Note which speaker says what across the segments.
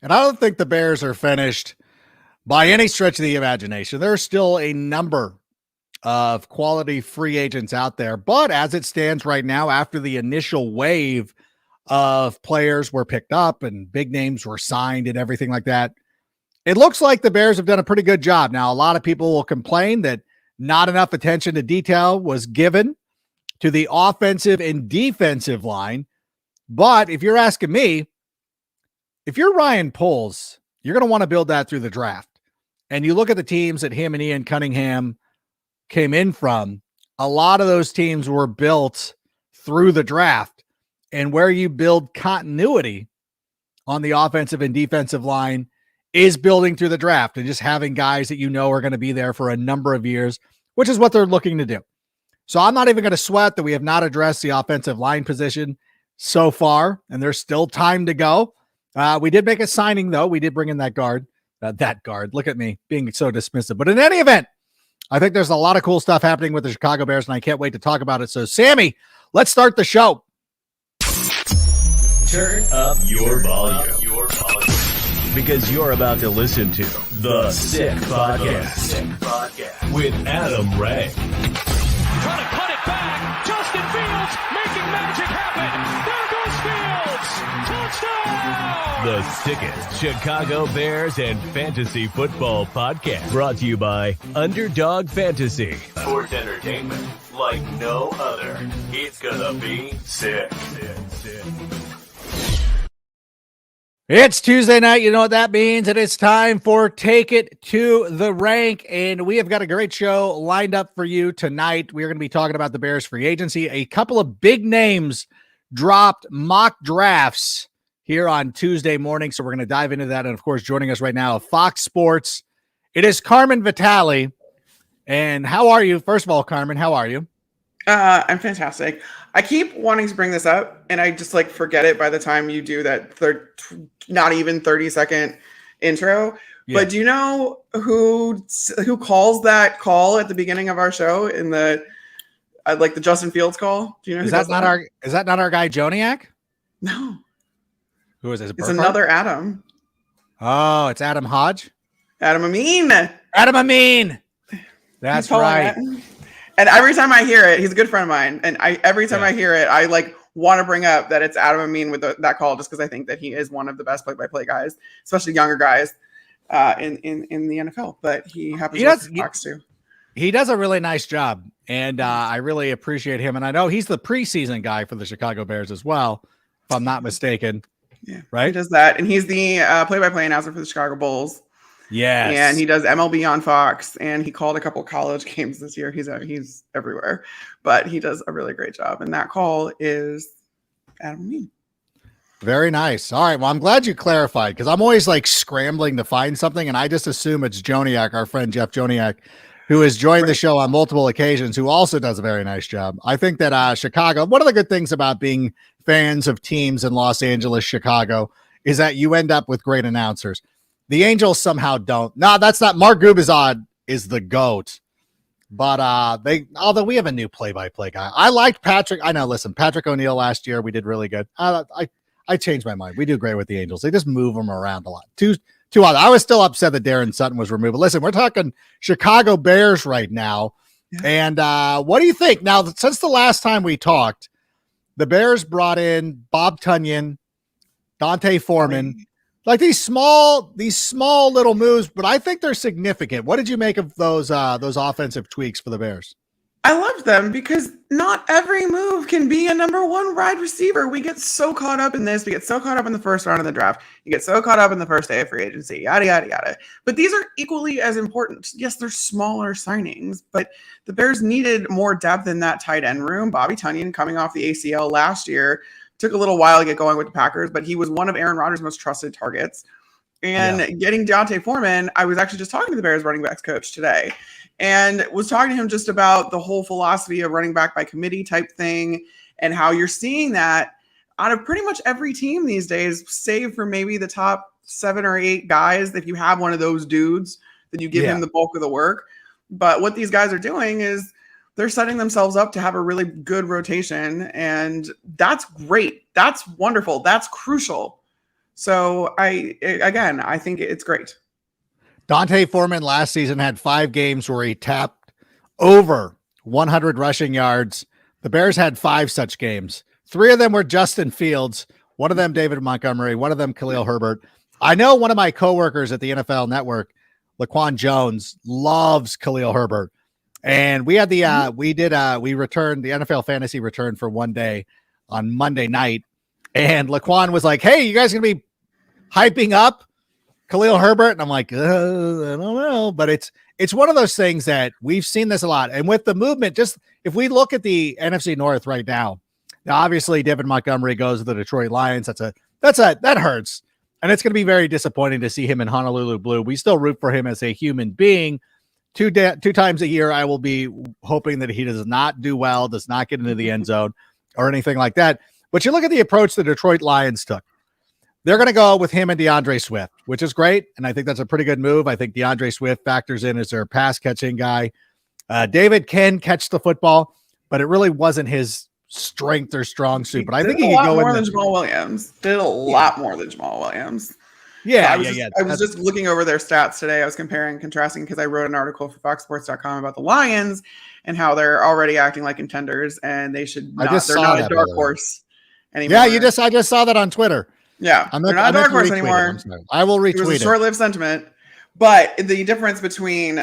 Speaker 1: And I don't think the Bears are finished by any stretch of the imagination. There's still a number of quality free agents out there. But as it stands right now, after the initial wave of players were picked up and big names were signed and everything like that, it looks like the Bears have done a pretty good job. Now, a lot of people will complain that not enough attention to detail was given to the offensive and defensive line. But if you're asking me, if you're Ryan Poles, you're going to want to build that through the draft. And you look at the teams that him and Ian Cunningham came in from, a lot of those teams were built through the draft. And where you build continuity on the offensive and defensive line is building through the draft and just having guys that you know are going to be there for a number of years, which is what they're looking to do. So I'm not even going to sweat that we have not addressed the offensive line position so far, and there's still time to go. We did make a signing, though. We did bring in that guard. Look at me being so dismissive. But in any event, I think there's a lot of cool stuff happening with the Chicago Bears, and I can't wait to talk about it. So, Sammy, let's start the show.
Speaker 2: Turn up your volume. Because you're about to listen to The Sick Podcast with Adam Ray.
Speaker 3: Trying to cut it back. Justin Fields making magic happen. There goes Fields. Touchdown.
Speaker 2: The sickest Chicago Bears and fantasy football podcast. Brought to you by Underdog Fantasy. Sports entertainment like no other. It's gonna be sick.
Speaker 1: It's Tuesday night. You know what that means. It is time for Take It to the Rank. And we have got a great show lined up for you tonight. We're going to be talking about the Bears free agency. A couple of big names dropped mock drafts here on Tuesday morning. So we're going to dive into that. And of course, joining us right now, Fox Sports, it is Carmen Vitali. And how are you? First of all, Carmen, how are you?
Speaker 4: I'm fantastic. I keep wanting to bring this up, and I just forget it by the time you do that not even 30-second intro. Yeah. But do you know who calls that call at the beginning of our show in the the Justin Fields call? Do you know?
Speaker 1: Is that not our guy Joniak?
Speaker 4: No.
Speaker 1: Who is this?
Speaker 4: It's another Adam.
Speaker 1: Oh, it's Adam Hodge.
Speaker 4: Adam Amin.
Speaker 1: That's right.
Speaker 4: And every time I hear it, he's a good friend of mine. And every time I hear it, I want to bring up that it's Adam Amin with that call, just because I think that he is one of the best play-by-play guys, especially younger guys in the NFL. But he happens to work for Fox too.
Speaker 1: He does a really nice job, and I really appreciate him. And I know he's the preseason guy for the Chicago Bears as well, if I'm not mistaken.
Speaker 4: Yeah,
Speaker 1: right.
Speaker 4: He does that, and he's the play-by-play announcer for the Chicago Bulls.
Speaker 1: Yes.
Speaker 4: And he does MLB on Fox, and he called a couple of college games this year. He's everywhere, but he does a really great job. And that call is Adam Amin.
Speaker 1: Very nice. All right. Well, I'm glad you clarified, because I'm always scrambling to find something, and I just assume it's Joniak, our friend Jeff Joniak, who has joined the show on multiple occasions, who also does a very nice job. I think that Chicago, one of the good things about being fans of teams in Los Angeles, Chicago, is that you end up with great announcers. The Angels somehow don't. No, that's not. Mark Gubizad is the GOAT. But although we have a new play-by-play guy. I liked Patrick. I know, listen, Patrick O'Neill last year, we did really good. I changed my mind. We do great with the Angels. They just move them around a lot. Too odd. I was still upset that Darren Sutton was removed. But listen, we're talking Chicago Bears right now. Yeah. And what do you think? Now, since the last time we talked, the Bears brought in Bob Tunyon, Dante Foreman, these small little moves, but I think they're significant. What did you make of those offensive tweaks for the Bears?
Speaker 4: I loved them because not every move can be a number one wide receiver. We get so caught up in this. We get so caught up in the first round of the draft. You get so caught up in the first day of free agency, yada, yada, yada. But these are equally as important. Yes, they're smaller signings, but the Bears needed more depth in that tight end room. Bobby Tunyon, coming off the ACL last year, took a little while to get going with the Packers, but he was one of Aaron Rodgers' most trusted targets. And getting Dante Foreman, I was actually just talking to the Bears running backs coach today and was talking to him just about the whole philosophy of running back by committee type thing and how you're seeing that out of pretty much every team these days, save for maybe the top 7 or 8 guys. If you have one of those dudes, then you give him the bulk of the work. But what these guys are doing is they're setting themselves up to have a really good rotation, and that's great. That's wonderful. That's crucial. So I think it's great.
Speaker 1: Dante Foreman last season had 5 games where he tapped over 100 rushing yards. The Bears had 5 such games. 3 of them were Justin Fields, one of them David Montgomery, one of them Khalil Herbert. I know one of my coworkers at the NFL Network, Laquan Jones, loves Khalil Herbert. And we had the we returned the NFL fantasy return for one day on Monday night. And Laquan was like, "Hey, you guys gonna be hyping up Khalil Herbert?" And I'm like, I don't know. But it's one of those things that we've seen this a lot. And with the movement, just if we look at the NFC North right now, obviously David Montgomery goes to the Detroit Lions. That hurts. And it's going to be very disappointing to see him in Honolulu blue. We still root for him as a human being. Two times a year, I will be hoping that he does not do well, does not get into the end zone or anything like that. But you look at the approach the Detroit Lions took. They're going to go with him and DeAndre Swift, which is great. And I think that's a pretty good move. I think DeAndre Swift factors in as their pass catching guy. David can catch the football, but it really wasn't his strength or strong suit. But I think he could go
Speaker 4: more than Jamal Williams. Did a lot more than Jamal Williams.
Speaker 1: Yeah,
Speaker 4: I was just looking over their stats today. I was comparing and contrasting because I wrote an article for FoxSports.com about the Lions and how they're already acting like contenders and they should not. They're not a dark horse anymore.
Speaker 1: Yeah, I just saw that on Twitter.
Speaker 4: Yeah, they're not a dark horse anymore.
Speaker 1: I will retweet it.
Speaker 4: It was a short-lived sentiment, but the difference between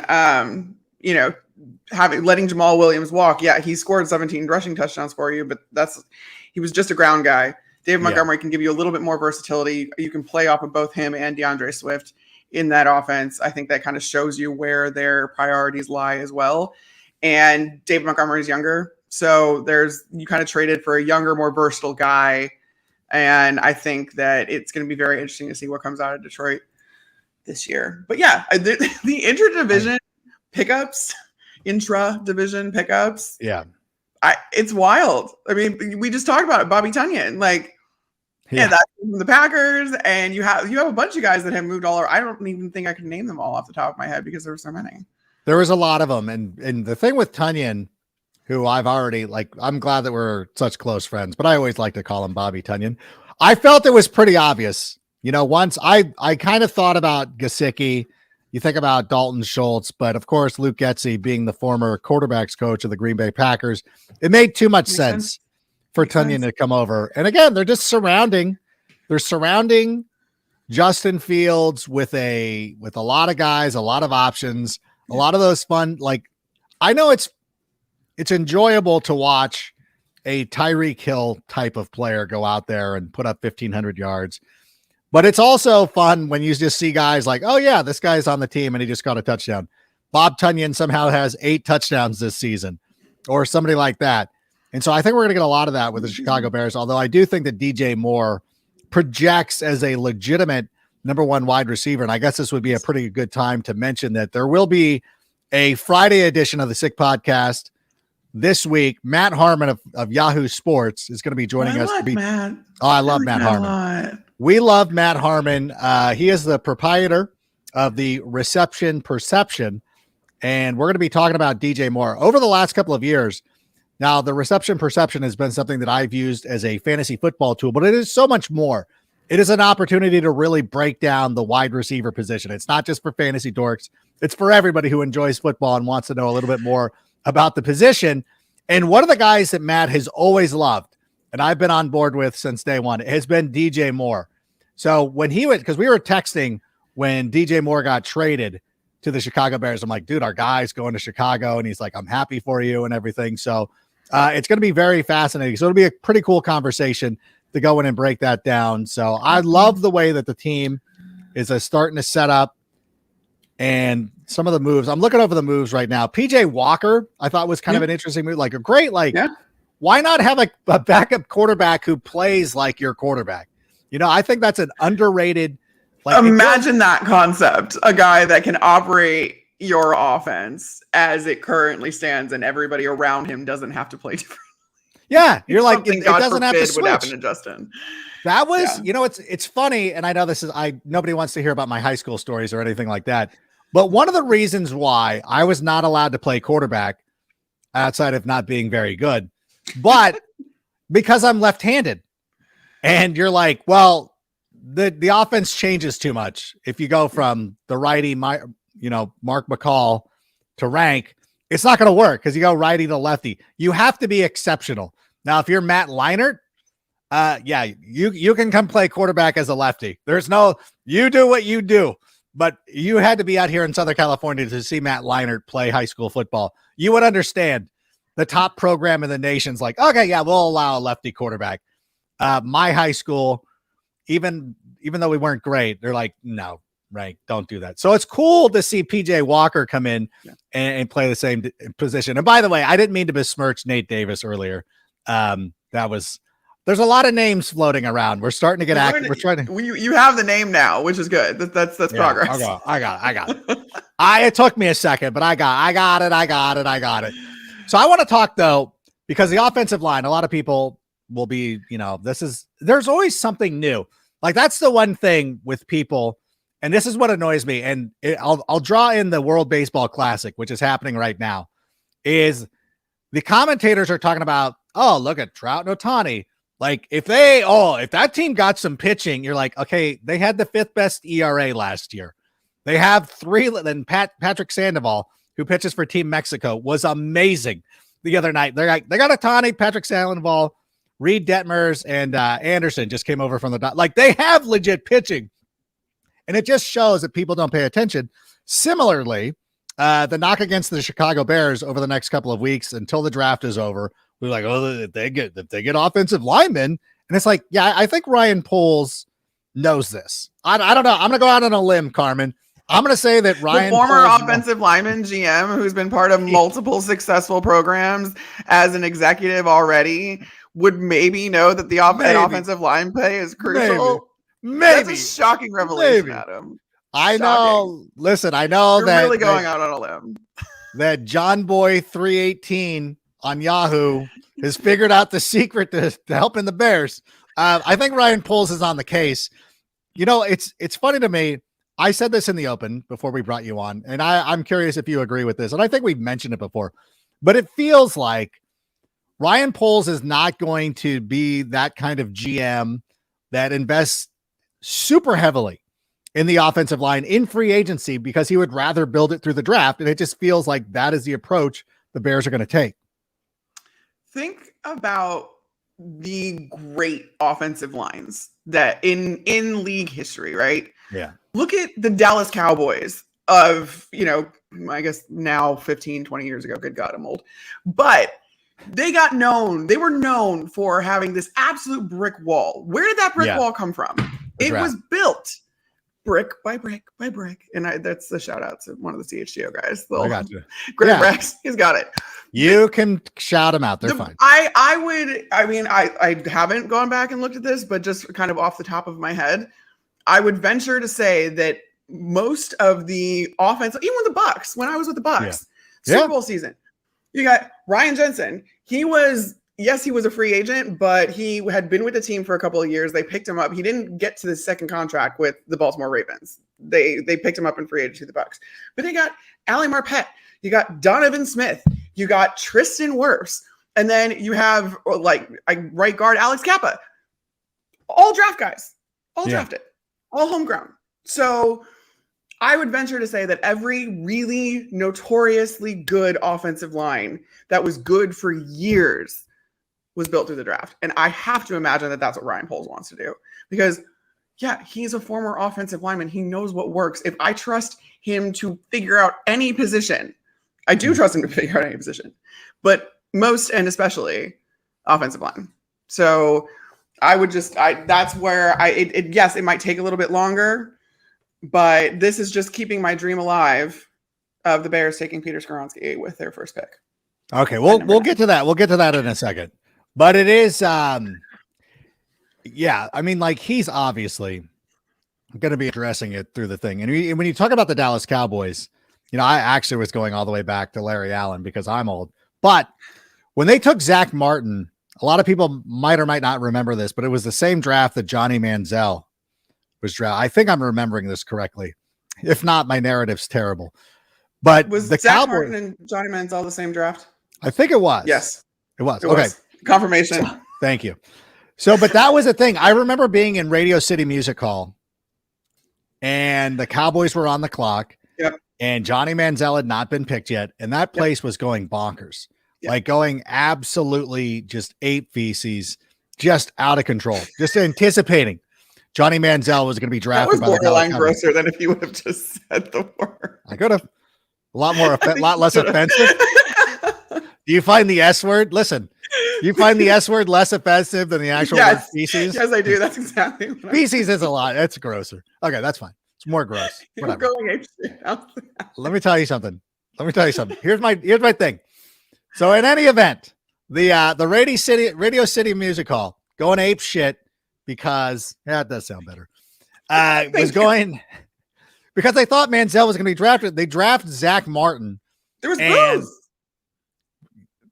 Speaker 4: letting Jamal Williams walk. Yeah, he scored 17 rushing touchdowns for you, but he was just a ground guy. David Montgomery can give you a little bit more versatility. You can play off of both him and DeAndre Swift in that offense. I think that kind of shows you where their priorities lie as well. And David Montgomery is younger. So you kind of traded for a younger, more versatile guy. And I think that it's going to be very interesting to see what comes out of Detroit this year. But yeah, the intra-division pickups.
Speaker 1: Yeah.
Speaker 4: It's wild. I mean, we just talked about it. Bobby Tunyon, and that's from the Packers, and you have a bunch of guys that have moved all over. I don't even think I can name them all off the top of my head because there were so many.
Speaker 1: There was a lot of them, and the thing with Tunyon, who I've already I'm glad that we're such close friends, but I always like to call him Bobby Tunyon. I felt it was pretty obvious. Once I kind of thought about Gesicki. You think about Dalton Schultz, but of course, Luke Getsy being the former quarterbacks coach of the Green Bay Packers, it made too much sense for Tunyon to come over. And again, they're surrounding Justin Fields with a lot of guys, a lot of options, a lot of those fun. I know it's enjoyable to watch a Tyreek Hill type of player go out there and put up 1,500 yards. But it's also fun when you just see guys like, oh, yeah, this guy's on the team and he just got a touchdown. Bob Tunyon somehow has 8 touchdowns this season or somebody like that. And so I think we're going to get a lot of that with the Chicago Bears, although I do think that DJ Moore projects as a legitimate number 1 wide receiver. And I guess this would be a pretty good time to mention that there will be a Friday edition of the Sick Podcast this week. Matt Harmon of Yahoo Sports is going to be joining us.
Speaker 4: Matt.
Speaker 1: Oh, I love Matt Harmon. We love Matt Harmon. He is the proprietor of the Reception Perception, and we're going to be talking about DJ Moore over the last couple of years. Now, the Reception Perception has been something that I've used as a fantasy football tool, but it is so much more. It is an opportunity to really break down the wide receiver position. It's not just for fantasy dorks. It's for everybody who enjoys football and wants to know a little bit more about the position. And one of the guys that Matt has always loved, and I've been on board with since day one, has been DJ Moore. So when he went, because we were texting when DJ Moore got traded to the Chicago Bears, I'm like, dude, our guy's going to Chicago. And he's like, I'm happy for you and everything. So it's going to be very fascinating. So it'll be a pretty cool conversation to go in and break that down. So I love the way that the team is starting to set up and some of the moves. I'm looking over the moves right now. PJ Walker, I thought was kind of an interesting move, like a great, why not have a backup quarterback who plays like your quarterback? I think that's an underrated.
Speaker 4: Imagine that concept, a guy that can operate your offense as it currently stands and everybody around him doesn't have to play differently.
Speaker 1: Yeah, you're like, it doesn't have to switch.
Speaker 4: Would happen to Justin.
Speaker 1: That was, it's funny. And I know nobody wants to hear about my high school stories or anything like that. But one of the reasons why I was not allowed to play quarterback outside of not being very good, but because I'm left-handed. And you're like, well, the offense changes too much. If you go from the righty, Mark McCall to Rank, it's not going to work because you go righty to lefty. You have to be exceptional. Now, if you're Matt Leinart, you can come play quarterback as a lefty. You do what you do, but you had to be out here in Southern California to see Matt Leinart play high school football. You would understand the top program in the nation's like, okay, yeah, we'll allow a lefty quarterback. My high school, even though we weren't great, they're like, no, Rank, don't do that. So it's cool to see PJ Walker come in and play the same position. And by the way, I didn't mean to besmirch Nate Davis earlier. There's a lot of names floating around. We're starting to get active. We're trying to.
Speaker 4: You have the name now, which is good. That's progress.
Speaker 1: I got it. It took me a second, but I got it. So I want to talk though, because the offensive line, a lot of people will be, there's always something new. Like that's the one thing with people. And this is what annoys me. And I'll draw in the World Baseball Classic, which is happening right now, is the commentators are talking about, oh, look at Trout and Ohtani. Like if that team got some pitching, you're like, okay, they had the 5th best ERA last year. They have 3. Then Patrick Sandoval, who pitches for Team Mexico, was amazing the other night. They got Ohtani, Patrick Sandoval, Reed Detmers, and Anderson just came over from the like they have legit pitching. And it just shows that people don't pay attention. Similarly, the knock against the Chicago Bears over the next couple of weeks until the draft is over, we're like, oh, if they get offensive linemen. And it's like, yeah, I think Ryan Poles knows this. I don't know. I'm going to go out on a limb, Carmen. I'm going to say that Ryan,
Speaker 4: the former
Speaker 1: Poles
Speaker 4: offensive lineman GM, who's been part of multiple successful programs as an executive already, would maybe know that the offensive line play is crucial.
Speaker 1: Maybe.
Speaker 4: That's a shocking revelation, Adam.
Speaker 1: I know. Listen, I know
Speaker 4: You're
Speaker 1: that
Speaker 4: really going out on a limb.
Speaker 1: That John Boy 318 on Yahoo has figured out the secret to helping the Bears. I think Ryan Poles is on the case. It's funny to me. I said this in the open before we brought you on, and I'm curious if you agree with this. And I think we've mentioned it before, but it feels like Ryan Poles is not going to be that kind of GM that invests super heavily in the offensive line in free agency because he would rather build it through the draft. And it just feels like that is the approach the Bears are going to take.
Speaker 4: Think about the great offensive lines that in league history, right?
Speaker 1: Yeah.
Speaker 4: Look at the Dallas Cowboys of, I guess now 15, 20 years ago. Good God, I'm old. But they were known for having this absolute brick wall. Where did that brick wall come from? It was built brick by brick by brick. And that's a shout out to one of the CHGO guys.
Speaker 1: I got you.
Speaker 4: Great Rex. He's got it.
Speaker 1: You can shout them out. They're fine.
Speaker 4: I haven't gone back and looked at this, but just kind of off the top of my head, I would venture to say that most of the offense, even with the Bucks, when I was with the Bucks, Super Bowl season, you got Ryan Jensen. He was a free agent, but he had been with the team for a couple of years. They picked him up. He didn't get to the second contract with the Baltimore Ravens. They picked him up in free agency, the Bucks. But they got Ali Marpet. You got Donovan Smith. You got Tristan Wirfs. And then you have right guard Alex Kappa. All draft guys. All drafted. All homegrown. So I would venture to say that every really notoriously good offensive line that was good for years was built through the draft. And I have to imagine that that's what Ryan Poles wants to do because, he's a former offensive lineman. He knows what works. If I trust him to figure out any position, I do trust him to figure out any position, but most and especially offensive line. So I would that's where it might take a little bit longer, but this is just keeping my dream alive of the Bears taking Peter Skoronski with their first pick.
Speaker 1: Okay, we'll get to that. We'll get to that in a second. But it is, he's obviously going to be addressing it through the thing. And when you talk about the Dallas Cowboys, I actually was going all the way back to Larry Allen because I'm old. But when they took Zach Martin, a lot of people might or might not remember this, but it was the same draft that Johnny Manziel was drafted. I think I'm remembering this correctly. If not, my narrative's terrible. But
Speaker 4: was
Speaker 1: the
Speaker 4: Zach
Speaker 1: Cowboys,
Speaker 4: Martin and Johnny Manziel the same draft?
Speaker 1: I think it was.
Speaker 4: Yes.
Speaker 1: It was.
Speaker 4: It
Speaker 1: okay.
Speaker 4: was. Confirmation.
Speaker 1: Thank you. So, but that was the thing. I remember being in Radio City Music Hall, and the Cowboys were on the clock.
Speaker 4: Yep.
Speaker 1: And Johnny Manziel had not been picked yet, and that place was going bonkers, like going absolutely just ape feces, just out of control, just anticipating Johnny Manziel was going to be drafted.
Speaker 4: That was borderline grosser than if you would have just said the word.
Speaker 1: I could have a lot less offensive. Do you find the S word? Listen, do you find the S word less offensive than the actual word feces?
Speaker 4: Yes, I do. That's exactly what
Speaker 1: feces is a lot. It's grosser. Okay, that's fine. It's more gross. Whatever. Let me tell you something. Here's my thing. So in any event, the Radio City Music Hall going ape shit because that does sound better. Was going because they thought Manziel was going to be drafted. They drafted Zach Martin.
Speaker 4: There was booze.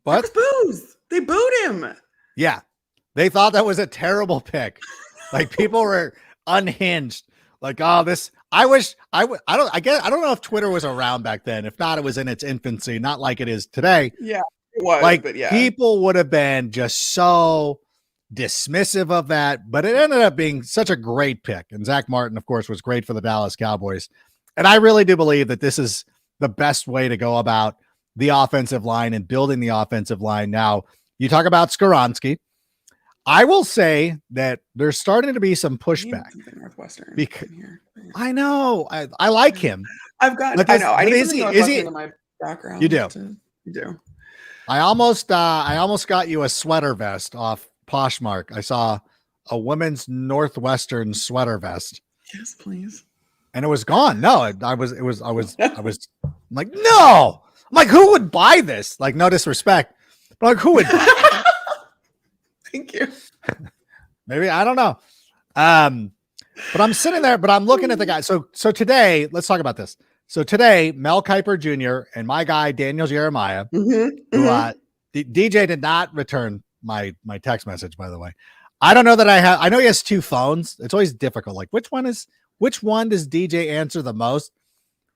Speaker 1: What?
Speaker 4: There was booze. They booed him.
Speaker 1: Yeah, they thought that was a terrible pick. Like people were unhinged. Like, oh, this. I don't know if Twitter was around back then. If not, it was in its infancy, not like it is today.
Speaker 4: Yeah, it was.
Speaker 1: Like,
Speaker 4: but yeah.
Speaker 1: people would have been just so dismissive of that, but it ended up being such a great pick. And Zach Martin, of course, was great for the Dallas Cowboys. And I really do believe that this is the best way to go about the offensive line and building the offensive line. Now, you talk about Skoronski. I will say that there's starting to be some pushback.
Speaker 4: Northwestern.
Speaker 1: Because I know I like him.
Speaker 4: I've got. Like, I know. I need something Northwestern in my background.
Speaker 1: You do.
Speaker 4: You do.
Speaker 1: I almost got you a sweater vest off Poshmark. I saw a women's Northwestern sweater vest.
Speaker 4: Yes, please.
Speaker 1: And it was gone. No, I was like, no. I'm like, who would buy this? Like, no disrespect, but like, who would buy it?
Speaker 4: Thank you.
Speaker 1: Maybe, I don't know. But I'm sitting there, but I'm looking at the guy. So today, let's talk about this. So today, Mel Kiper Jr. and my guy, Daniel Jeremiah, who DJ did not return my text message, by the way. I don't know that I know he has two phones. It's always difficult. Like, which one does DJ answer the most?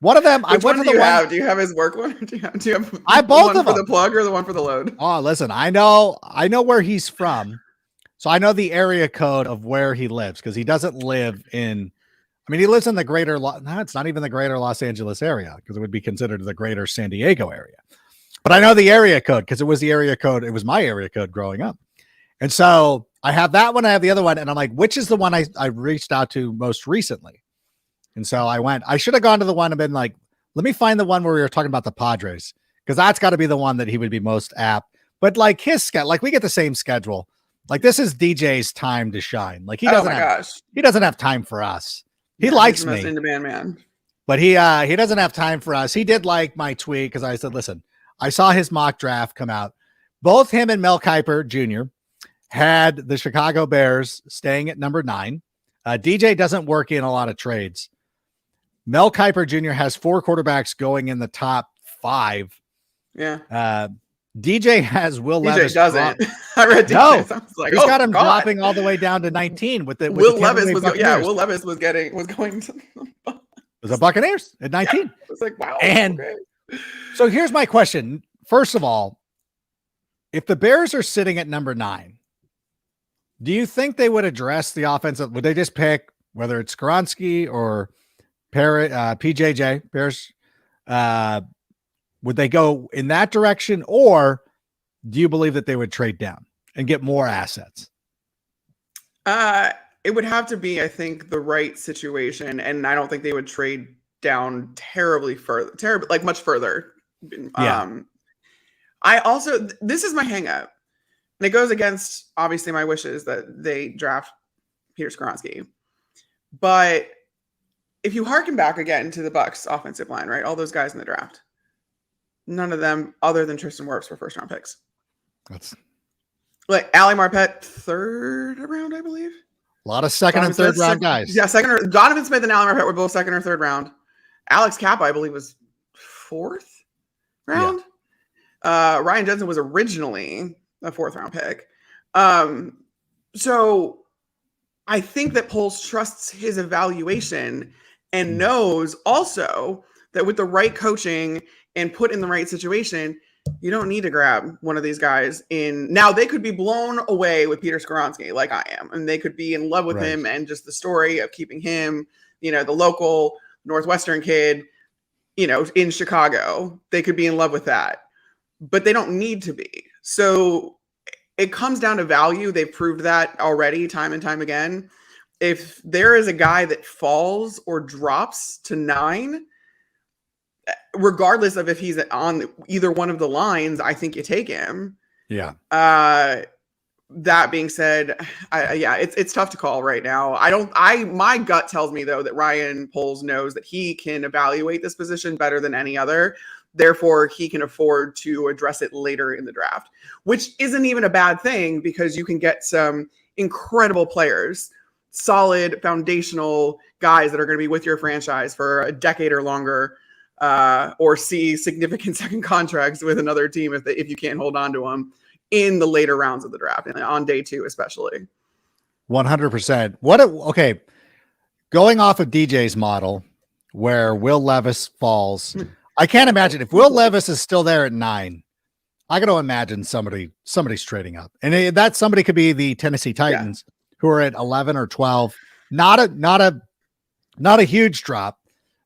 Speaker 1: One of them,
Speaker 4: Which one do you have? Do you have his work one? Do you have
Speaker 1: both
Speaker 4: one
Speaker 1: of
Speaker 4: for
Speaker 1: them.
Speaker 4: The plug or the one for the load?
Speaker 1: Oh, listen, I know where he's from. So I know the area code of where he lives because he doesn't live in, he lives in the greater, it's not even the greater Los Angeles area because it would be considered the greater San Diego area. But I know the area code because it was the area code. It was my area code growing up. And so I have that one. I have the other one. And I'm like, which is the one I reached out to most recently? And so I should have gone to the one and been like, let me find the one where we were talking about the Padres because that's got to be the one that he would be most apt. But like his schedule, like we get the same schedule. Like this is DJ's time to shine. Like he doesn't have time for us. He likes me.
Speaker 4: In demand man.
Speaker 1: But he doesn't have time for us. He did like my tweet because I said, listen, I saw his mock draft come out. Both him and Mel Kiper Jr. had the Chicago Bears staying at number 9. DJ doesn't work in a lot of trades. Mel Kiper Jr. has 4 quarterbacks going in the top 5.
Speaker 4: Yeah.
Speaker 1: DJ has Will Levis.
Speaker 4: DJ doesn't. I read DJ.
Speaker 1: No,
Speaker 4: so I was like,
Speaker 1: he's got him dropping all the way down to 19 with
Speaker 4: Will Levis was Will Levis was going to
Speaker 1: the Buccaneers at 19.
Speaker 4: It's like, wow.
Speaker 1: And so here's my question. First of all, if the Bears are sitting at number 9, do you think they would address the offensive? Would they just pick whether it's Skoronski or PJJ Bears? Would they go in that direction, or do you believe that they would trade down and get more assets?
Speaker 4: It would have to be, I think, the right situation, and I don't think they would trade down terribly much further.
Speaker 1: Yeah.
Speaker 4: This is my hang up, and it goes against obviously my wishes that they draft Peter Skoronski. But if you harken back again to the Bucs offensive line, right? All those guys in the draft. None of them, other than Tristan Wirfs, were first-round picks.
Speaker 1: That's
Speaker 4: like Ali Marpet, 3rd round, I believe.
Speaker 1: A lot of second and third round guys.
Speaker 4: Yeah, Donovan Smith and Ali Marpet were both 2nd or 3rd round. Alex Kappa, I believe, was 4th round. Yeah. Ryan Jensen was originally a 4th-round pick. So I think that Poles trusts his evaluation and knows also that with the right coaching and put in the right situation, You don't need to grab one of these guys in. Now they could be blown away with Peter Skoronski like I am, and they could be in love with him and just the story of keeping him, the local Northwestern kid, in Chicago. They could be in love with that, but they don't need to be. So it comes down to value. They've proved that already time and time again. If there is a guy that falls or drops to 9, regardless of if he's on either one of the lines, I think you take him.
Speaker 1: Yeah.
Speaker 4: That being said, it's tough to call right now. My gut tells me though that Ryan Poles knows that he can evaluate this position better than any other. Therefore, he can afford to address it later in the draft, which isn't even a bad thing because you can get some incredible players, solid foundational guys that are going to be with your franchise for a decade or longer. Or see significant second contracts with another team if you can't hold on to them in the later rounds of the draft and on day 2 especially.
Speaker 1: 100%. Okay, going off of DJ's model where Will Levis falls, I can't imagine if Will Levis is still there at 9. I got to imagine somebody's trading up, and that somebody could be the Tennessee Titans who are at 11 or 12. Not a huge drop,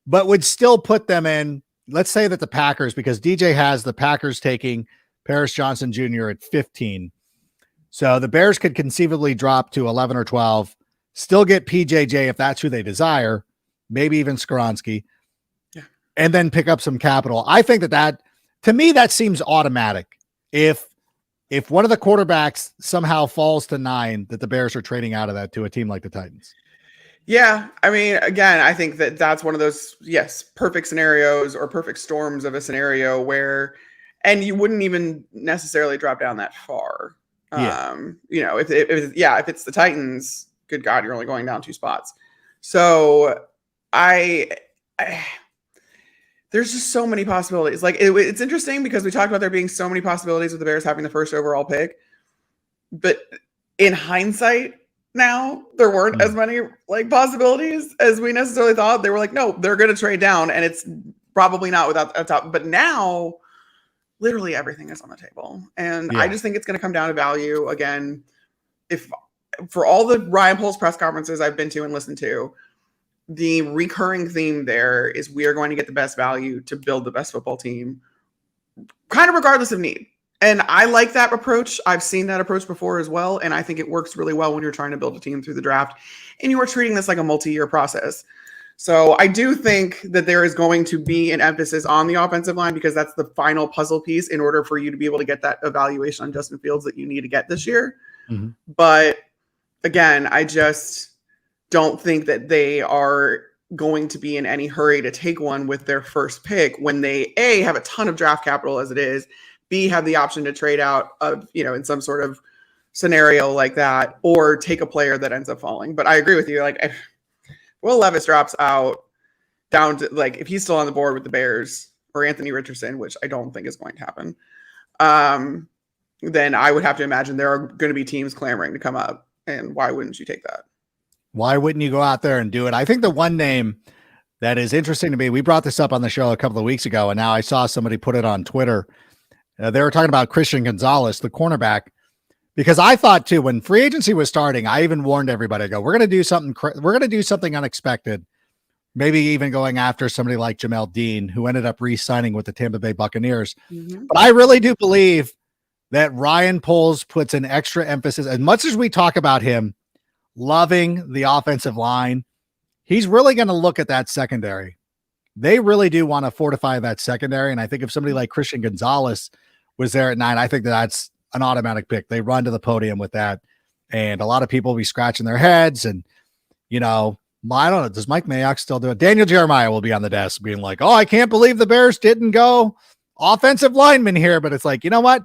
Speaker 1: but would still put them in. Let's say that the Packers, because DJ has the Packers taking Paris Johnson Jr. at 15. So the Bears could conceivably drop to 11 or 12, still get PJJ if that's who they desire, maybe even Skoronski, and then pick up some capital. I think that to me, that seems automatic. If one of the quarterbacks somehow falls to 9, that the Bears are trading out of that to a team like the Titans.
Speaker 4: Yeah, I mean, again, I think that's one of those, perfect scenarios or perfect storms of a scenario where, and you wouldn't even necessarily drop down that far. If it's the Titans, good God, you're only going down 2 spots. So there's just so many possibilities. Like it's interesting because we talked about there being so many possibilities with the Bears having the first overall pick, but in hindsight, now there weren't as many possibilities as we necessarily thought. They were like, no, they're going to trade down, and it's probably not without a top. But now, literally everything is on the table, and I just think it's going to come down to value again. If for all the Ryan Poles press conferences I've been to and listened to, the recurring theme there is we are going to get the best value to build the best football team, kind of regardless of need. And I like that approach. I've seen that approach before as well. And I think it works really well when you're trying to build a team through the draft and you are treating this like a multi-year process. So I do think that there is going to be an emphasis on the offensive line because that's the final puzzle piece in order for you to be able to get that evaluation on Justin Fields that you need to get this year. Mm-hmm. But again, I just don't think that they are going to be in any hurry to take one with their first pick when they have a ton of draft capital as it is, B, have the option to trade out of, in some sort of scenario like that, or take a player that ends up falling. But I agree with you. Like, if Will Levis drops out down to, if he's still on the board with the Bears or Anthony Richardson, which I don't think is going to happen, then I would have to imagine there are going to be teams clamoring to come up. And why wouldn't you take that?
Speaker 1: Why wouldn't you go out there and do it? I think the one name that is interesting to me, we brought this up on the show a couple of weeks ago, and now I saw somebody put it on Twitter. They were talking about Christian Gonzalez, the cornerback, because I thought too, when free agency was starting, I even warned everybody, we're going to do something. We're going to do something unexpected. Maybe even going after somebody like Jamel Dean, who ended up re-signing with the Tampa Bay Buccaneers. Mm-hmm. But I really do believe that Ryan Poles puts an extra emphasis, as much as we talk about him loving the offensive line, he's really going to look at that secondary. They really do want to fortify that secondary. And I think if somebody like Christian Gonzalez was there at 9, I think that's an automatic pick. They run to the podium with that. And a lot of people will be scratching their heads. And, I don't know, does Mike Mayock still do it? Daniel Jeremiah will be on the desk being like, oh, I can't believe the Bears didn't go offensive lineman here. But it's like, you know what?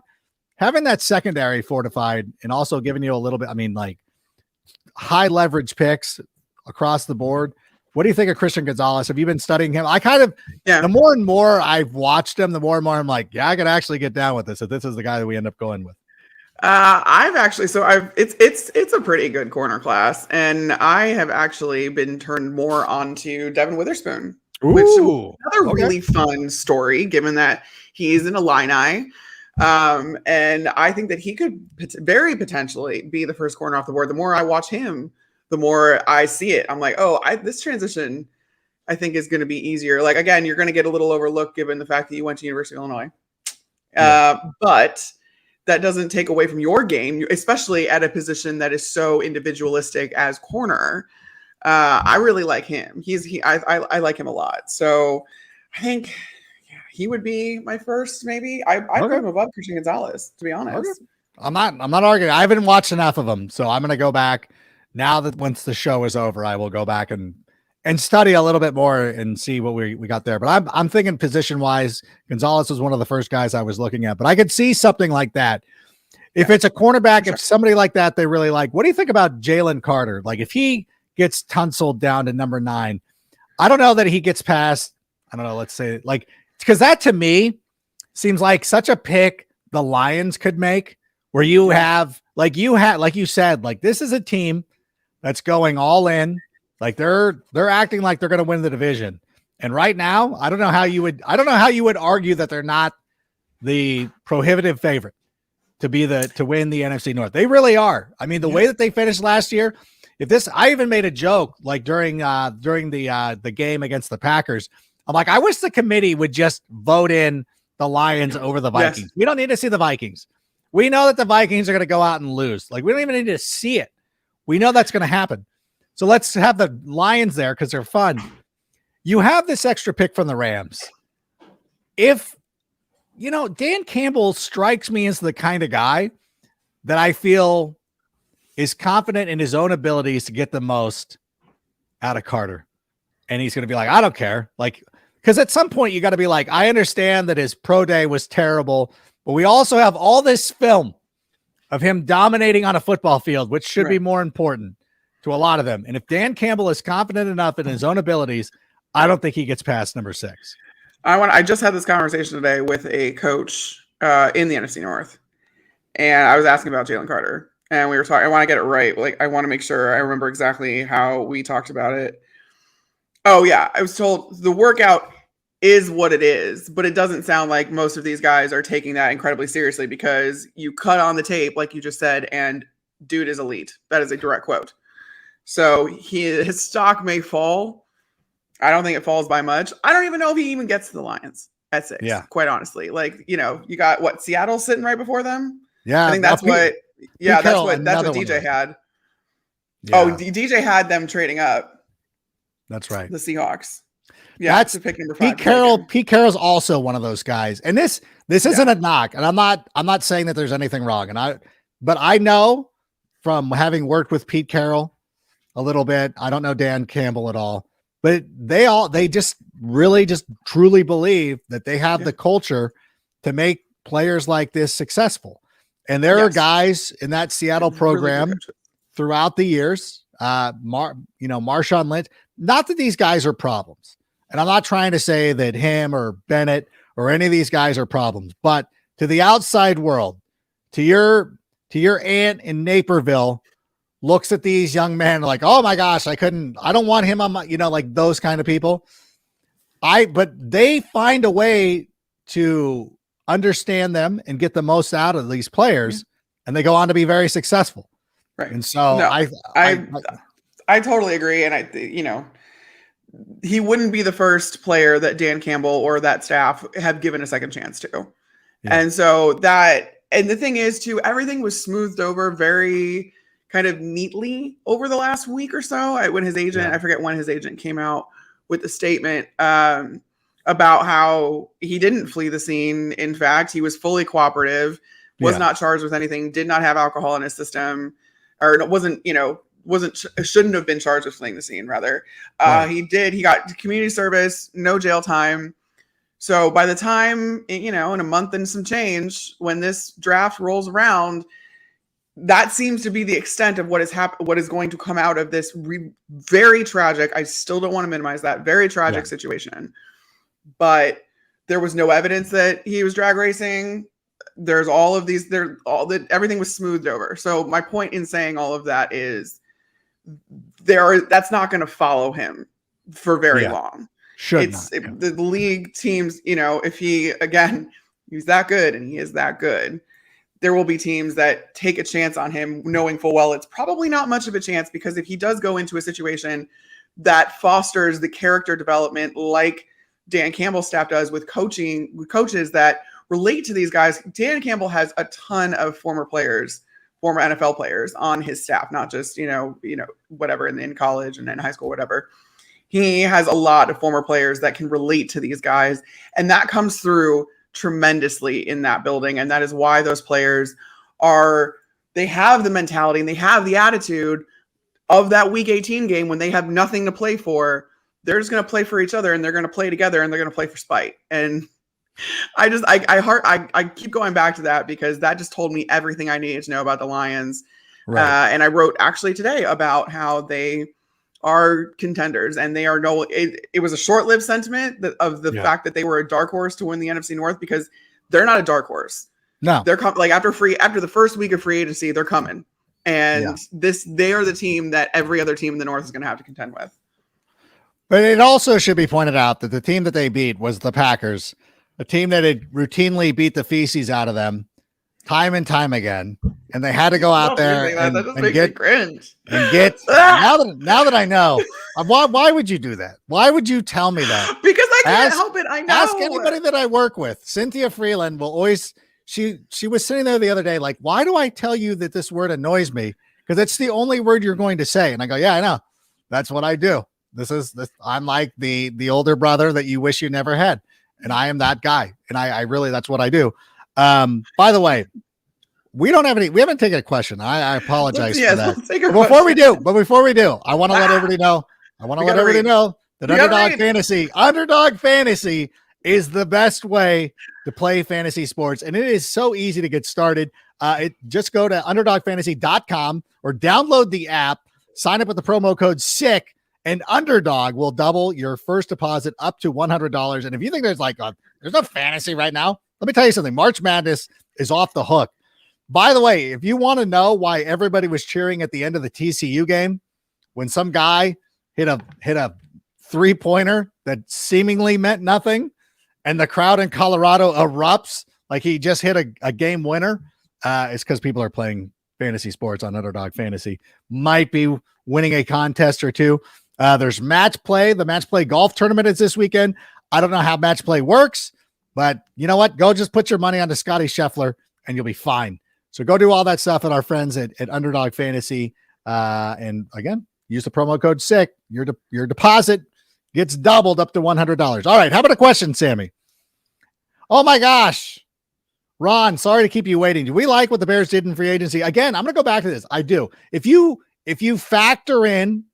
Speaker 1: Having that secondary fortified and also giving you a little bit, high leverage picks across the board. What do you think of Christian Gonzalez? Have you been studying him? I kind of, the more and more I've watched him, the more and more I'm like, I could actually get down with this if this is the guy that we end up going with. It's a pretty good corner class, and I have actually been turned more onto Devin Witherspoon
Speaker 4: which
Speaker 1: Ooh,
Speaker 4: another
Speaker 1: okay.
Speaker 4: really fun story, given that he's in Illini. And I think that he could very potentially be the first corner off the board. The more I watch him, the more I see it. I'm like, this transition, I think, is going to be easier. Like, again, you're going to get a little overlooked given the fact that you went to University of Illinois. But that doesn't take away from your game, especially at a position that is so individualistic as corner. I really like him. I like him a lot. So I think he would be my first, maybe. I put him above Christian Gonzalez, to be honest.
Speaker 1: Okay. I'm not arguing. I haven't watched enough of them, so I'm gonna go back now that once the show is over, I will go back and study a little bit more and see what we got there. But I'm thinking position wise, Gonzalez was one of the first guys I was looking at, but I could see something like that. If it's a cornerback, if somebody like that they really like, what do you think about Jalen Carter? Like if he gets tunsled down to number 9, I don't know that he gets past, I don't know, let's say like, because that to me seems like such a pick the Lions could make where you have, like you said, like this is a team that's going all in. Like they're acting like they're going to win the division. And right now, I don't know how you would argue that they're not the prohibitive favorite to win the NFC North. They really are. I mean, the way that they finished last year, I even made a joke like during the game against the Packers. I'm like, I wish the committee would just vote in the Lions over the Vikings. Yes. We don't need to see the Vikings. We know that the Vikings are going to go out and lose. Like we don't even need to see it. We know that's going to happen. So let's have the Lions there because they're fun. You have this extra pick from the Rams. If, Dan Campbell strikes me as the kind of guy that I feel is confident in his own abilities to get the most out of Carter. And he's going to be like, I don't care. Like, because at some point you got to be like, I understand that his pro day was terrible, but we also have all this film of him dominating on a football field, which should be more important to a lot of them. And if Dan Campbell is confident enough in his own abilities, I don't think he gets past number 6.
Speaker 4: I just had this conversation today with a coach in the NFC North, and I was asking about Jalen Carter, and we were talking. I want to get it right. Like I want to make sure I remember exactly how we talked about it. Oh yeah, I was told the workout is what it is, but it doesn't sound like most of these guys are taking that incredibly seriously because you cut on the tape, like you just said, and dude is elite. That is a direct quote. So his stock may fall. I don't think it falls by much. I don't even know if he even gets to the Lions at 6. Yeah, quite honestly. Like, you got Seattle sitting right before them.
Speaker 1: Yeah,
Speaker 4: I think that's what DJ had. Yeah. Oh, DJ had them trading up.
Speaker 1: That's right.
Speaker 4: The Seahawks. Yeah,
Speaker 1: that's
Speaker 4: pick number 5.
Speaker 1: Pete Carroll's also one of those guys. And this isn't a knock. And I'm not saying that there's anything wrong. But I know from having worked with Pete Carroll a little bit, I don't know Dan Campbell at all, but they just really just truly believe that they have the culture to make players like this successful. And there are guys in that Seattle program throughout the years, Marshawn Lynch, not that these guys are problems. And I'm not trying to say that him or Bennett or any of these guys are problems, but to the outside world, to your aunt in Naperville looks at these young men like, oh my gosh, I don't want him on my, like those kind of people. But they find a way to understand them and get the most out of these players, and they go on to be very successful.
Speaker 4: Right.
Speaker 1: And so
Speaker 4: I totally agree. And he wouldn't be the first player that Dan Campbell or that staff have given a second chance to. Yeah. And so and the thing is too, everything was smoothed over very kind of neatly over the last week or so. When his agent, I forget when his agent came out with the statement about how he didn't flee the scene. In fact, he was fully cooperative, was not charged with anything, did not have alcohol in his system, or shouldn't have been charged with fleeing the scene, rather. He got community service, no jail time. So by the time, in a month and some change, when this draft rolls around, that seems to be the extent of what is going to come out of this very tragic, I still don't want to minimize that, very tragic situation. But there was no evidence that he was drag racing. There's all of these, everything was smoothed over. So my point in saying all of that is that's not going to follow him for very long. The league teams, if he's that good and he is that good, there will be teams that take a chance on him knowing full well it's probably not much of a chance, because if he does go into a situation that fosters the character development like Dan Campbell's staff does with coaches that relate to these guys. Dan Campbell has a ton of former NFL players on his staff, not just, whatever in college and in high school, whatever. He has a lot of former players that can relate to these guys, and that comes through tremendously in that building. And that is why those players they have the mentality and they have the attitude of that week 18 game when they have nothing to play for. They're just going to play for each other, and they're going to play together, and they're going to play for spite. And I keep going back to that because that just told me everything I needed to know about the Lions. Right. And I wrote actually today about how they are contenders, and they are it was a short-lived sentiment of the fact that they were a dark horse to win the NFC North, because they're not a dark horse. No, they're after the first week of free agency, they're coming. And they are the team that every other team in the North is going to have to contend with.
Speaker 1: But it also should be pointed out that the team that they beat was the Packers, a team that had routinely beat the feces out of them time and time again. And they had to go out there and get cringe. And get now that I know, why would you do that? Why would you tell me that?
Speaker 4: Because I can't help it. I know.
Speaker 1: Ask anybody that I work with. Cynthia Freeland will always, she was sitting there the other day, like, why do I tell you that this word annoys me? Because it's the only word you're going to say. And I go, yeah, I know. That's what I do. I'm like the older brother that you wish you never had. And I am that guy. And I really, that's what I do. By the way, we haven't taken a question. I apologize for that. Before we do, I want to let everybody know. That Underdog Fantasy is the best way to play fantasy sports. And it is so easy to get started. Just go to underdogfantasy.com or download the app, sign up with the promo code SICK, and Underdog will double your first deposit up to $100. And if you think there's no fantasy right now, let me tell you something. March Madness is off the hook. By the way, if you want to know why everybody was cheering at the end of the TCU game when some guy hit a three-pointer that seemingly meant nothing, and the crowd in Colorado erupts like he just hit a game winner, it's because people are playing fantasy sports on Underdog Fantasy. Might be winning a contest or two. There's match play. The match play golf tournament is this weekend. I don't know how match play works, but you know what? Go just put your money on to Scotty Scheffler and you'll be fine. So go do all that stuff at our friends at Underdog Fantasy. And again, use the promo code SICK. Your deposit gets doubled up to $100. All right. How about a question, Sammy? Oh my gosh. Ron, sorry to keep you waiting. Do we like what the Bears did in free agency? Again, I'm going to go back to this. I do. If you factor in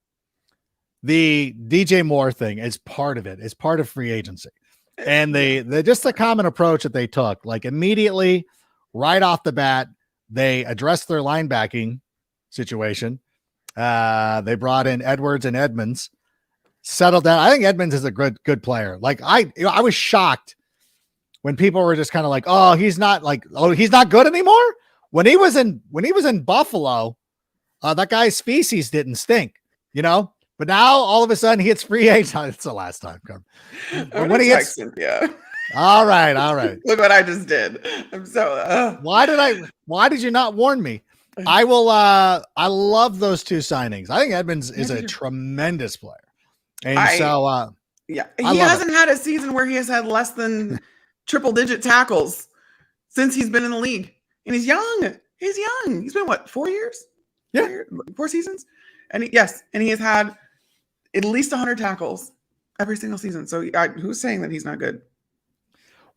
Speaker 1: the DJ Moore thing as part of it, as part of free agency, and the just the common approach that they took, like immediately right off the bat, they addressed their linebacking situation. They brought in Edwards and Edmonds, settled down. I think Edmonds is a good player. Like I was shocked when people were just kind of like, oh, he's not good anymore. When he was in Buffalo, that guy's feces didn't stink, But now all of a sudden he hits free agent. It's the last time. When he hits, all right.
Speaker 4: Look what I just did. I'm so.
Speaker 1: Why did you not warn me? I will. I love those two signings. I think Edmonds is a tremendous player, and
Speaker 4: he hasn't had a season where he has had less than triple-digit tackles since he's been in the league, and he's young. He's been 4 years? Yeah, 4 seasons, and he has had at least 100 tackles every single season. So who's saying that he's not good?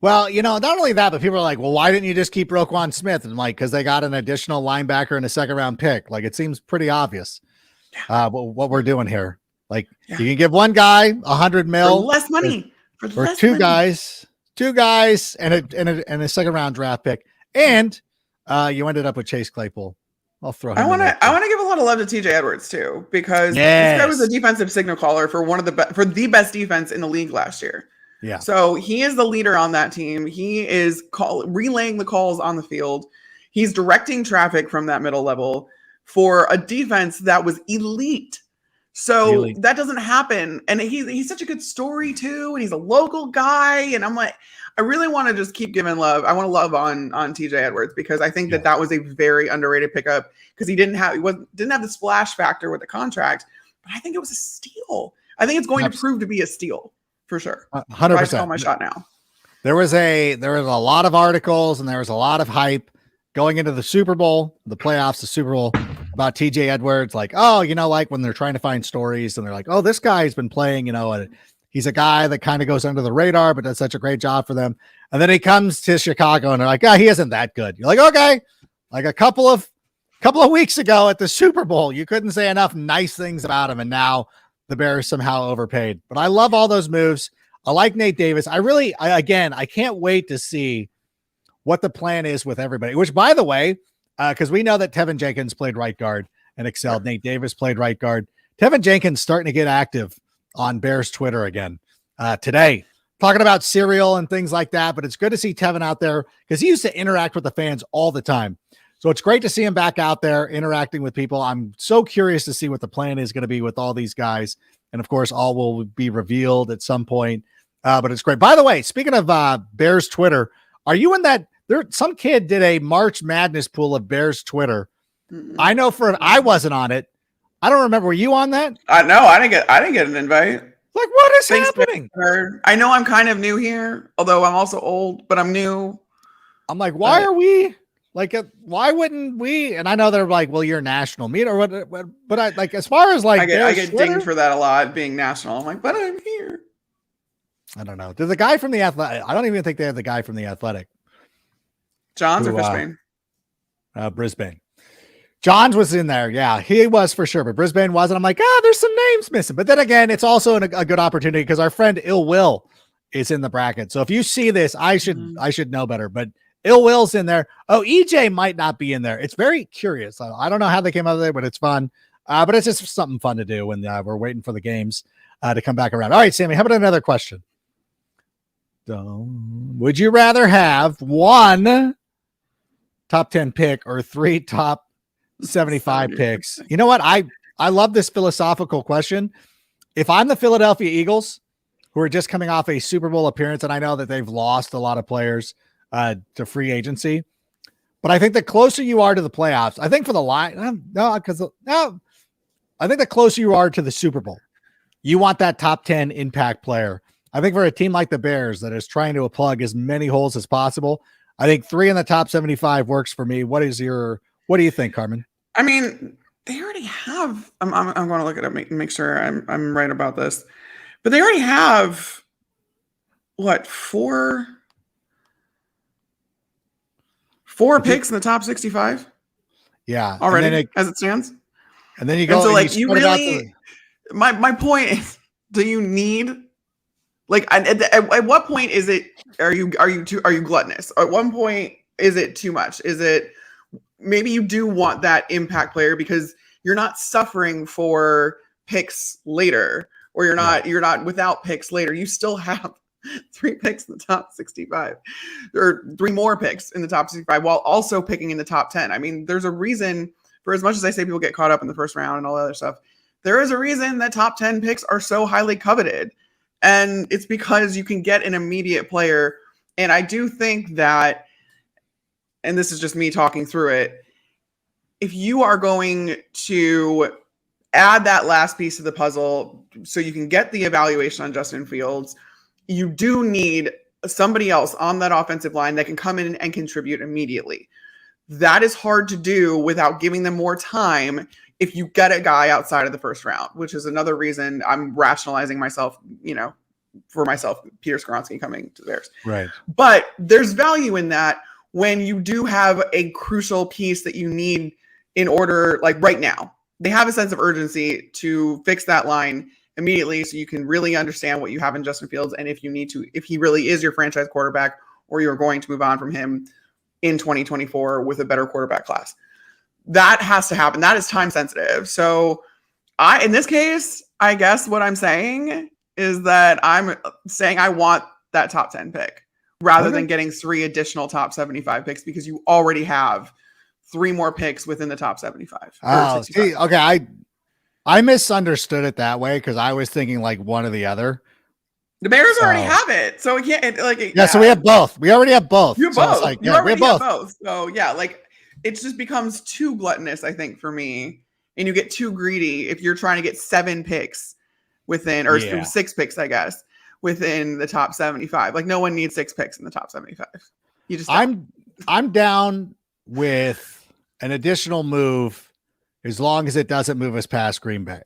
Speaker 1: Well, not only that, but people are like, well, why didn't you just keep Roquan Smith? And because they got an additional linebacker and a second-round pick. Like, it seems pretty obvious what we're doing here. Like, you can give one guy $100 million
Speaker 4: for less money,
Speaker 1: or two guys, and a second-round draft pick, and you ended up with Chase Claypool. I'll throw him.
Speaker 4: I want to give a lot of love to TJ Edwards too, because this guy was a defensive signal caller for for the best defense in the league last year. Yeah. So he is the leader on that team. He is relaying the calls on the field. He's directing traffic from that middle level for a defense that was elite. So
Speaker 1: Really?
Speaker 4: that doesn't happen. And he's such a good story too. And he's a local guy. And I'm like, I really want to just keep giving love. I want to love on TJ Edwards because I think that was a very underrated pickup because didn't have the splash factor with the contract, but I think it was a steal. I think it's going to prove to be a steal for sure.
Speaker 1: 100%.
Speaker 4: I call my shot now.
Speaker 1: There was a lot of articles and there was a lot of hype going into the Super Bowl, the playoffs, the Super Bowl about TJ Edwards. Like, oh, like when they're trying to find stories and they're like, oh, this guy's been playing, he's a guy that kind of goes under the radar, but does such a great job for them. And then he comes to Chicago and they're like, oh, he isn't that good. You're like, okay, like a couple of weeks ago at the Super Bowl, you couldn't say enough nice things about him. And now the Bears somehow overpaid, but I love all those moves. I like Nate Davis. I can't wait to see what the plan is with everybody, which by the way, because we know that Tevin Jenkins played right guard and excelled. Nate Davis played right guard. Tevin Jenkins starting to get active on Bears Twitter again today, talking about cereal and things like that. But it's good to see Tevin out there because he used to interact with the fans all the time. So it's great to see him back out there interacting with people. I'm so curious to see what the plan is going to be with all these guys. And of course, all will be revealed at some point. But it's great. By the way, speaking of Bears Twitter, are you in that? Some kid did a March Madness pool of Bears Twitter. Mm-hmm. I know I wasn't on it. I don't remember. Were you on that?
Speaker 4: No, I didn't get an invite.
Speaker 1: Like, what is happening?
Speaker 4: I know I'm kind of new here, although I'm also old, but I'm new.
Speaker 1: I'm like, why are we like, why wouldn't we? And I know they're like, well, you're national media or what, but I like, as far as like,
Speaker 4: I get Twitter, dinged for that a lot being national. I'm like, but I'm here.
Speaker 1: I don't know. Did the guy from the Athletic? I don't even think they have the guy from the Athletic.
Speaker 4: Johns or Fishbane?
Speaker 1: Brisbane. Johns was in there. Yeah, he was for sure, but Brisbane wasn't. I'm like, there's some names missing. But then again, it's also a good opportunity because our friend Ill Will is in the bracket. So if you see this, I should know better, but Ill Will's in there. Oh, EJ might not be in there. It's very curious. I don't know how they came out of there, but it's fun. But it's just something fun to do when we're waiting for the games to come back around. All right, Sammy, how about another question? Would you rather have one top 10 pick or three top 75 picks? You know what? I love this philosophical question. If I'm the Philadelphia Eagles, who are just coming off a Super Bowl appearance, and I know that they've lost a lot of players to free agency, but I think the closer you are to the playoffs, I think for the line, I think the closer you are to the Super Bowl, you want that top 10 impact player. I think for a team like the Bears that is trying to plug as many holes as possible, I think 3 in the top 75 works for me. What do you think, Carmen?
Speaker 4: I mean, they already have. I'm going to look it up and make sure I'm right about this. But they already have what, four picks in the top 65?
Speaker 1: Yeah,
Speaker 4: already as it stands.
Speaker 1: And then you go.
Speaker 4: And so, like, you really. My point is, do you need? Like, at what point is it? Are you gluttonous? At one point, is it too much? Is it maybe you do want that impact player because you're not suffering for picks later, or you're not without picks later. You still have 3 picks in the top 65, or 3 more picks in the top 65, while also picking in the top 10. I mean, there's a reason for as much as I say people get caught up in the first round and all that other stuff. There is a reason that top 10 picks are so highly coveted. And it's because you can get an immediate player. And I do think that, and this is just me talking through it, if you are going to add that last piece of the puzzle so you can get the evaluation on Justin Fields, you do need somebody else on that offensive line that can come in and contribute immediately. That is hard to do without giving them more time if you get a guy outside of the first round, which is another reason I'm rationalizing myself, for myself, Peter Skoronski coming to the Bears.
Speaker 1: Right.
Speaker 4: But there's value in that when you do have a crucial piece that you need in order, like right now. They have a sense of urgency to fix that line immediately so you can really understand what you have in Justin Fields, and if he really is your franchise quarterback, or you're going to move on from him in 2024 with a better quarterback class. That has to happen. That is time sensitive. So in this case, I guess what I'm saying is that I'm saying I want that top 10 pick rather than getting 3 additional top 75 picks, because you already have 3 more picks within the top 75.
Speaker 1: Oh, see, okay. I misunderstood it that way because I was thinking like one or the other.
Speaker 4: The Bears
Speaker 1: So-
Speaker 4: already have it, so it can't
Speaker 1: Yeah, so we have both. We already have both.
Speaker 4: You have
Speaker 1: So it's
Speaker 4: both.
Speaker 1: like,
Speaker 4: You
Speaker 1: yeah, we have
Speaker 4: already have
Speaker 1: both.
Speaker 4: both. So yeah, like it just becomes too gluttonous, I think, for me. And you get too greedy if you're trying to get 7 picks within, or
Speaker 1: Yeah.
Speaker 4: 6 picks, I guess, within the top 75. Like no one needs 6 picks in the top 75. You just
Speaker 1: I'm down with an additional move as long as it doesn't move us past Green Bay.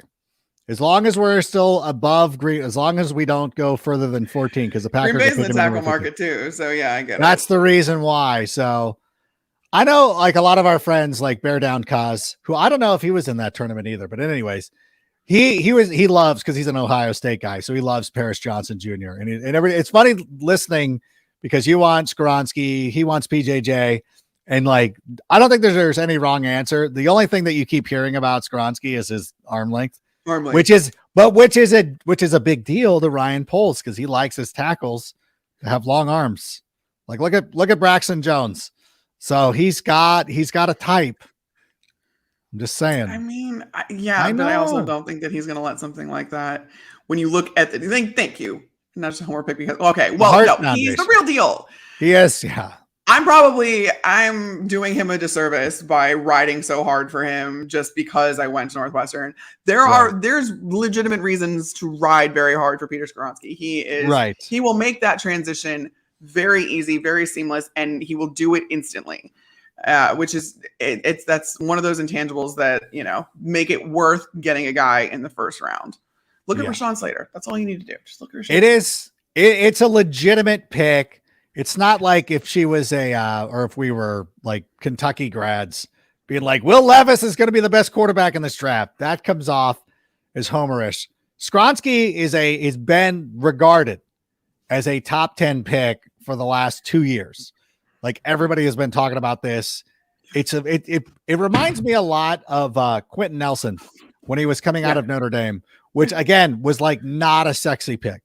Speaker 1: As long as we're still above Green, as long as we don't go further than 14, because the Packers
Speaker 4: Green Bay's
Speaker 1: are
Speaker 4: in the
Speaker 1: picking them
Speaker 4: tackle
Speaker 1: at 15.
Speaker 4: market too. So yeah, I get
Speaker 1: That's
Speaker 4: it.
Speaker 1: the reason why. So I know like a lot of our friends like Bear Down Kaz, who I don't know if he was in that tournament either, but anyways, he loves, because he's an Ohio State guy, so he loves Paris Johnson Jr. And it's funny listening because you want Skoronski, he wants PJJ, and like I don't think there's any wrong answer. The only thing that you keep hearing about Skoronski is his arm length,
Speaker 4: Normally.
Speaker 1: which is a big deal to Ryan Poles because he likes his tackles to have long arms. Like look at Braxton Jones. So he's got a type. I'm just saying.
Speaker 4: I mean,
Speaker 1: I
Speaker 4: but I also
Speaker 1: know.
Speaker 4: don't think that he's going to let something like that. When you look at the thank you, not just a homework pick because okay, well,
Speaker 1: Heart
Speaker 4: no,
Speaker 1: Foundation.
Speaker 4: he's the real deal.
Speaker 1: He is, yeah.
Speaker 4: I'm doing him a disservice by riding so hard for him just because I went to Northwestern. There's legitimate reasons to ride very hard for Peter Skoronski. He will make that transition very easy, very seamless, and he will do it instantly. Which is that's one of those intangibles that make it worth getting a guy in the first round. Look at Rashawn Slater. That's all you need to do. Just look at Rashawn.
Speaker 1: It's a legitimate pick. It's not like if she was or if we were like Kentucky grads being like, Will Levis is going to be the best quarterback in this draft. That comes off as homerish. Skoronski is been regarded as a top 10 pick for the last 2 years. Like everybody has been talking about this. It reminds me a lot of Quentin Nelson when he was coming out of Notre Dame, which again was like not a sexy pick.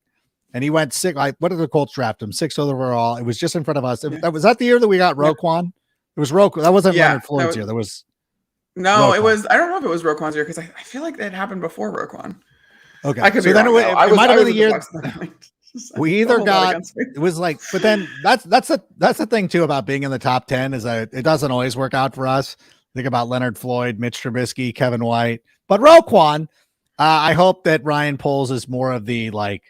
Speaker 1: And he went 6. Like, what did the Colts draft him? 6th overall. It was just in front of us. Was that the year that we got Roquan? It was Roquan. That wasn't Leonard Floyd's year. There was
Speaker 4: no.
Speaker 1: Roquan.
Speaker 4: It was. I don't know if it was Roquan's year because I feel like that happened before Roquan.
Speaker 1: Okay,
Speaker 4: I could
Speaker 1: so
Speaker 4: be
Speaker 1: then
Speaker 4: wrong,
Speaker 1: it might have been the year. We either
Speaker 4: Don't hold that
Speaker 1: got
Speaker 4: against me.
Speaker 1: it was like, but then that's the thing too about being in the top 10 is that it doesn't always work out for us. Think about Leonard Floyd, Mitch Trubisky, Kevin White, but Roquan. I hope that Ryan Poles is more of the like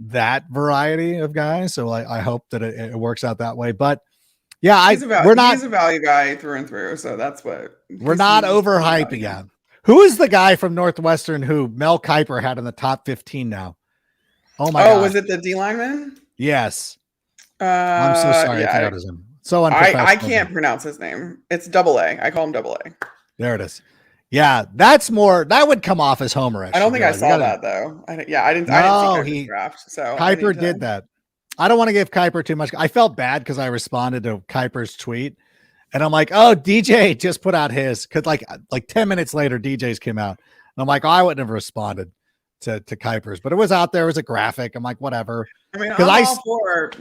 Speaker 1: that variety of guys. So I hope that it works out that way. But yeah,
Speaker 4: he's a value guy through and through. So that's what
Speaker 1: we're not overhyping him. Who is the guy from Northwestern who Mel Kiper had in the top 15 now? Oh my God.
Speaker 4: Was it the D lineman?
Speaker 1: Yes. I'm so sorry. I forgot his name. So unprofessional.
Speaker 4: I can't pronounce his name. It's AA. I call him AA.
Speaker 1: There it is. Yeah, that would come off as homerish.
Speaker 4: I don't think I saw that though. I didn't see Kiper's draft. So
Speaker 1: Kiper did that. I don't want to give Kiper too much. I felt bad because I responded to Kiper's tweet, and I'm like, "Oh, DJ just put out his." Because like 10 minutes later, DJ's came out, and I'm like, "Oh, I wouldn't have responded to Kiper's," but it was out there. It was a graphic. I'm like, whatever.
Speaker 4: I mean, I'm all for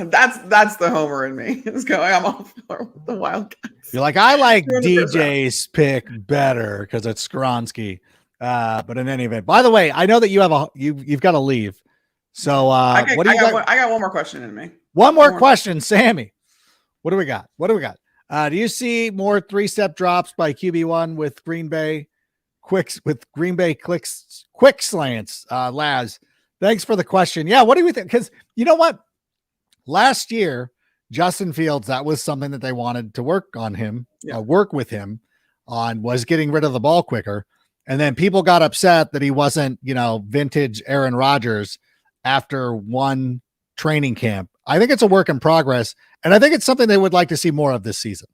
Speaker 4: that's the homer in me. It's going. I'm all for the Wildcats.
Speaker 1: You're like, I like DJ's pick better because it's Skoronski. But in any event, by the way, I know that you've got to leave. So
Speaker 4: I got one more question in me.
Speaker 1: One more question, Sammy. What do we got? Do you see more 3-step drops by QB1 with Green Bay quick slants? Laz, thanks for the question. Yeah, what do we think? Because you know what? Last year, Justin Fields, that was something that they wanted to work with him on, was getting rid of the ball quicker. And then people got upset that he wasn't, vintage Aaron Rodgers after one training camp. I think it's a work in progress, and I think it's something they would like to see more of this season.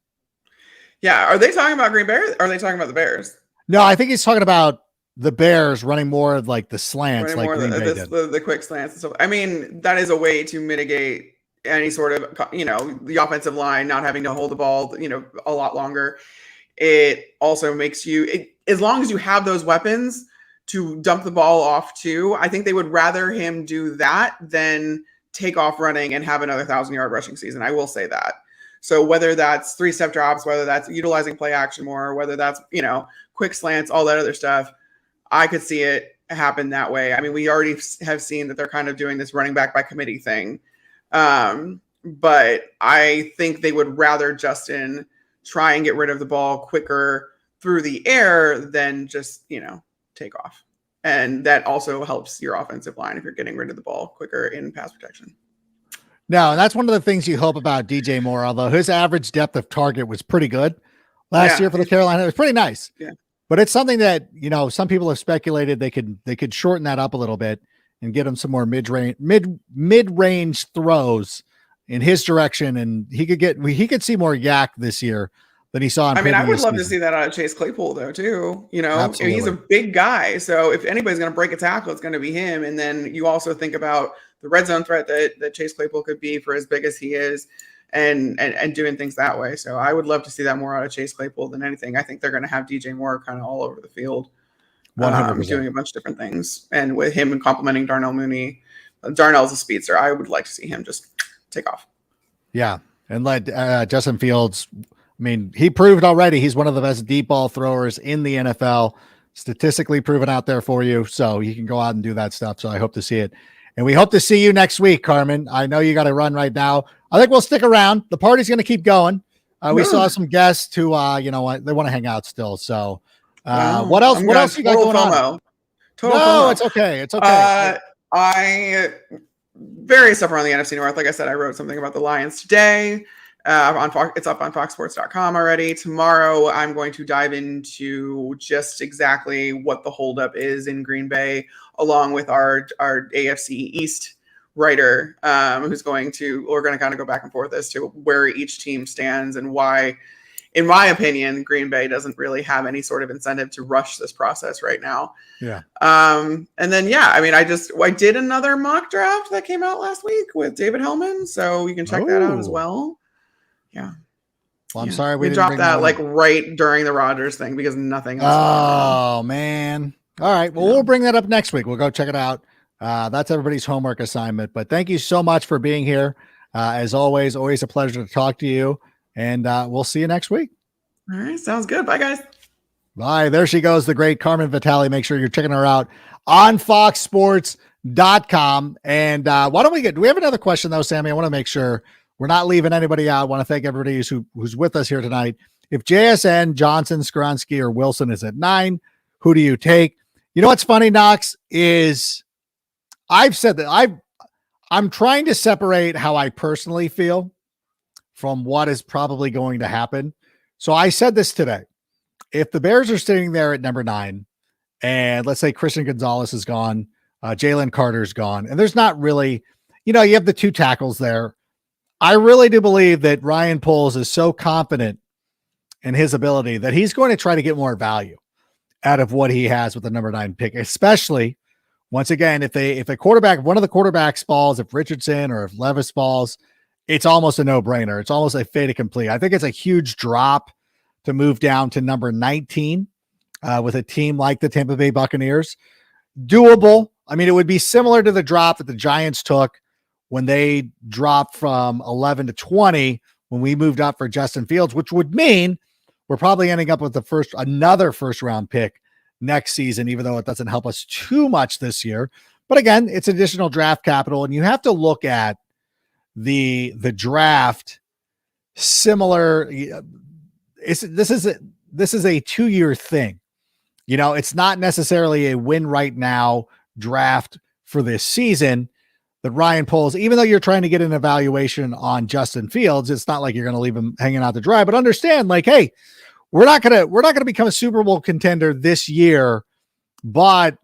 Speaker 4: Yeah. Are they talking about Green Bay or are they talking about the Bears?
Speaker 1: No, I think he's talking about the Bears running more of like the slants, like Green Bay did.
Speaker 4: The quick slants and stuff. I mean, that is a way to mitigate any sort of, the offensive line not having to hold the ball, a lot longer. It also makes you, as long as you have those weapons to dump the ball off to, I think they would rather him do that than take off running and have another 1,000-yard rushing season. I will say that. So whether that's 3-step drops, whether that's utilizing play action more, whether that's, quick slants, all that other stuff. I could see it happen that way. I mean, we already have seen that they're kind of doing this running back by committee thing. But I think they would rather Justin try and get rid of the ball quicker through the air than just, take off. And that also helps your offensive line if you're getting rid of the ball quicker in pass protection.
Speaker 1: No, and that's one of the things you hope about DJ Moore, although his average depth of target was pretty good last year for the Carolina. It was pretty nice.
Speaker 4: Yeah.
Speaker 1: But it's something that, some people have speculated they could shorten that up a little bit and get him some more mid-range throws in his direction, and he could see more yak this year than he saw.
Speaker 4: I would love to see that out of Chase Claypool, though, too.
Speaker 1: Absolutely.
Speaker 4: He's a big guy, so if anybody's going to break a tackle, it's going to be him. And then you also think about the red zone threat that Chase Claypool could be for as big as he is, and doing things that way. So I would love to see that more out of Chase Claypool than anything. I think they're going to have DJ Moore kind of all over the field,
Speaker 1: 100%.
Speaker 4: doing a bunch of different things, and with him and complimenting Darnell Mooney. Darnell's a speedster. I would like to see him just take off.
Speaker 1: Yeah, and let Justin Fields. I mean, he proved already he's one of the best deep ball throwers in the NFL, statistically proven out there for you. So he can go out and do that stuff. So I hope to see it. And we hope to see you next week, Carmen. I know you got to run right now. I think we'll stick around. The party's going to keep going. We saw some guests who, they want to hang out still. So what else? What else you got going on?
Speaker 4: FOMO.
Speaker 1: It's okay. It's okay.
Speaker 4: Various stuff around the NFC North. Like I said, I wrote something about the Lions today. On Fox, it's up on foxsports.com already. Tomorrow, I'm going to dive into just exactly what the holdup is in Green Bay, along with our AFC East writer, we're going to kind of go back and forth as to where each team stands and why, in my opinion, Green Bay doesn't really have any sort of incentive to rush this process right now.
Speaker 1: Yeah.
Speaker 4: And then, I did another mock draft that came out last week with David Hellman. So you can check that out as well. Yeah.
Speaker 1: Well, I'm sorry we didn't
Speaker 4: dropped that right during the Rodgers thing because nothing else.
Speaker 1: Oh, man. All right. Well, we'll bring that up next week. We'll go check it out. That's everybody's homework assignment. But thank you so much for being here. As always a pleasure to talk to you. And we'll see you next week.
Speaker 4: All right. Sounds good. Bye, guys.
Speaker 1: Bye. There she goes, the great Carmen Vitali. Make sure you're checking her out on foxsports.com. And do we have another question, though, Sammy? I want to make sure we're not leaving anybody out. I want to thank everybody who's with us here tonight. If JSN, Johnson, Skoronski, or Wilson is at 9, who do you take? You know what's funny, Knox, is I've said that I'm trying to separate how I personally feel from what is probably going to happen. So I said this today. If the Bears are sitting there at number 9, and let's say Christian Gonzalez is gone, Jalen Carter's gone, and there's not really, you have the 2 tackles there. I really do believe that Ryan Poles is so confident in his ability that he's going to try to get more value out of what he has with the number 9 pick, especially once again, if a quarterback, one of the quarterbacks falls, if Richardson or if Levis falls, it's almost a no-brainer. It's almost a fait accompli. I think it's a huge drop to move down to number 19 with a team like the Tampa Bay Buccaneers. Doable. I mean, it would be similar to the drop that the Giants took when they dropped from 11 to 20 when we moved up for Justin Fields, which would mean we're probably ending up with another first round pick next season, even though it doesn't help us too much this year. But again, it's additional draft capital, and you have to look at the draft similar. This is a 2-year thing. It's not necessarily a win right now draft for this season. That Ryan Poles, even though you're trying to get an evaluation on Justin Fields, it's not like you're going to leave him hanging out to dry. But understand, hey, we're not gonna become a Super Bowl contender this year, but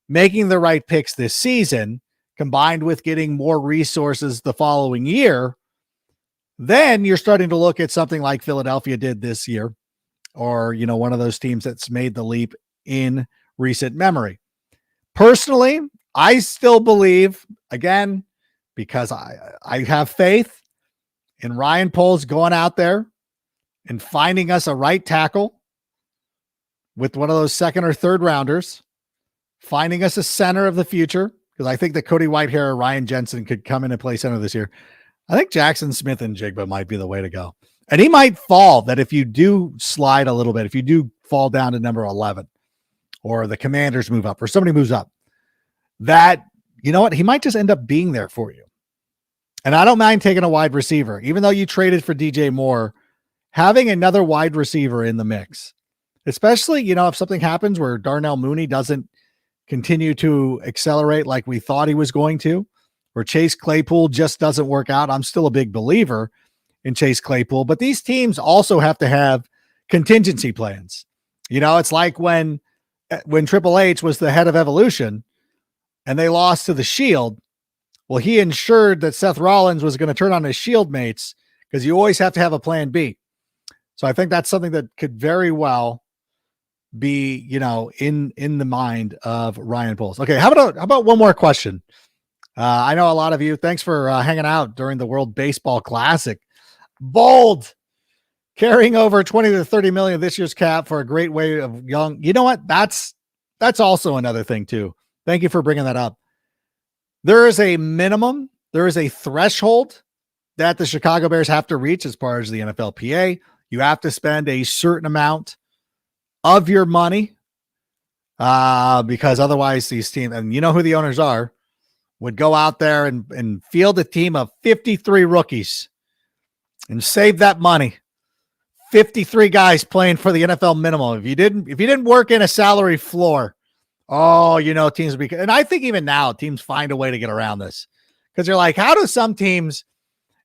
Speaker 1: making the right picks this season, combined with getting more resources the following year, then you're starting to look at something like Philadelphia did this year, or one of those teams that's made the leap in recent memory. Personally, I still believe, again, because I have faith in Ryan Poles going out there and finding us a right tackle with one of those second or third rounders, finding us a center of the future, because I think that Cody Whitehair or Ryan Jensen could come in and play center this year. I think Jackson Smith and Jigba might be the way to go. And he might fall, that if you do slide a little bit, if you do fall down to number 11, or the Commanders move up, or somebody moves up, that, you know what, he might just end up being there for you. And I don't mind taking a wide receiver, even though you traded for DJ Moore, having another wide receiver in the mix, especially, if something happens where Darnell Mooney doesn't continue to accelerate like we thought he was going to, or Chase Claypool just doesn't work out. I'm still a big believer in Chase Claypool, but these teams also have to have contingency plans. It's like when Triple H was the head of Evolution and they lost to the Shield. Well, he ensured that Seth Rollins was going to turn on his Shield mates, because you always have to have a plan B. So I think that's something that could very well be, in the mind of Ryan Poles. Okay. How about one more question? I know a lot of you, thanks for hanging out during the World Baseball Classic. Bold, carrying over 20 to 30 million this year's cap for a great way of young. You know what? That's also another thing too. Thank you for bringing that up. There is a minimum, there is a threshold that the Chicago Bears have to reach as far as the NFLPA. You have to spend a certain amount of your money because otherwise these teams, and you know who the owners are, would go out there and field a team of 53 rookies and save that money. 53 guys playing for the NFL minimum. If you didn't work in a salary floor, teams would be, and I think even now teams find a way to get around this, because you're like, how do some teams,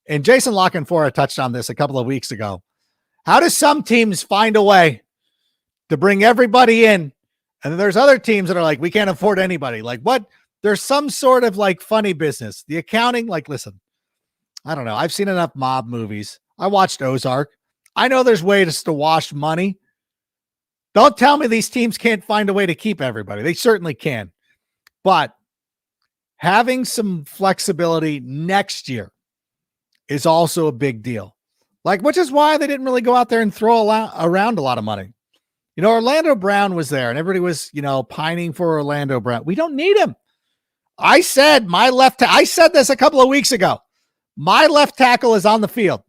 Speaker 1: and Jason Lockenfora touched on this a couple of weeks ago, how do some teams find a way to bring everybody in? And then there's other teams that are like, we can't afford anybody. Like what? There's some sort of like funny business. The accounting, like, listen, I don't know. I've seen enough mob movies. I watched Ozark. I know there's ways to wash money. Don't tell me these teams can't find a way to keep everybody. They certainly can. But having some flexibility next year is also a big deal. Which is why they didn't really go out there and throw around a lot of money. Orlando Brown was there and everybody was, pining for Orlando Brown. We don't need him. I said I said this a couple of weeks ago. My left tackle is on the field.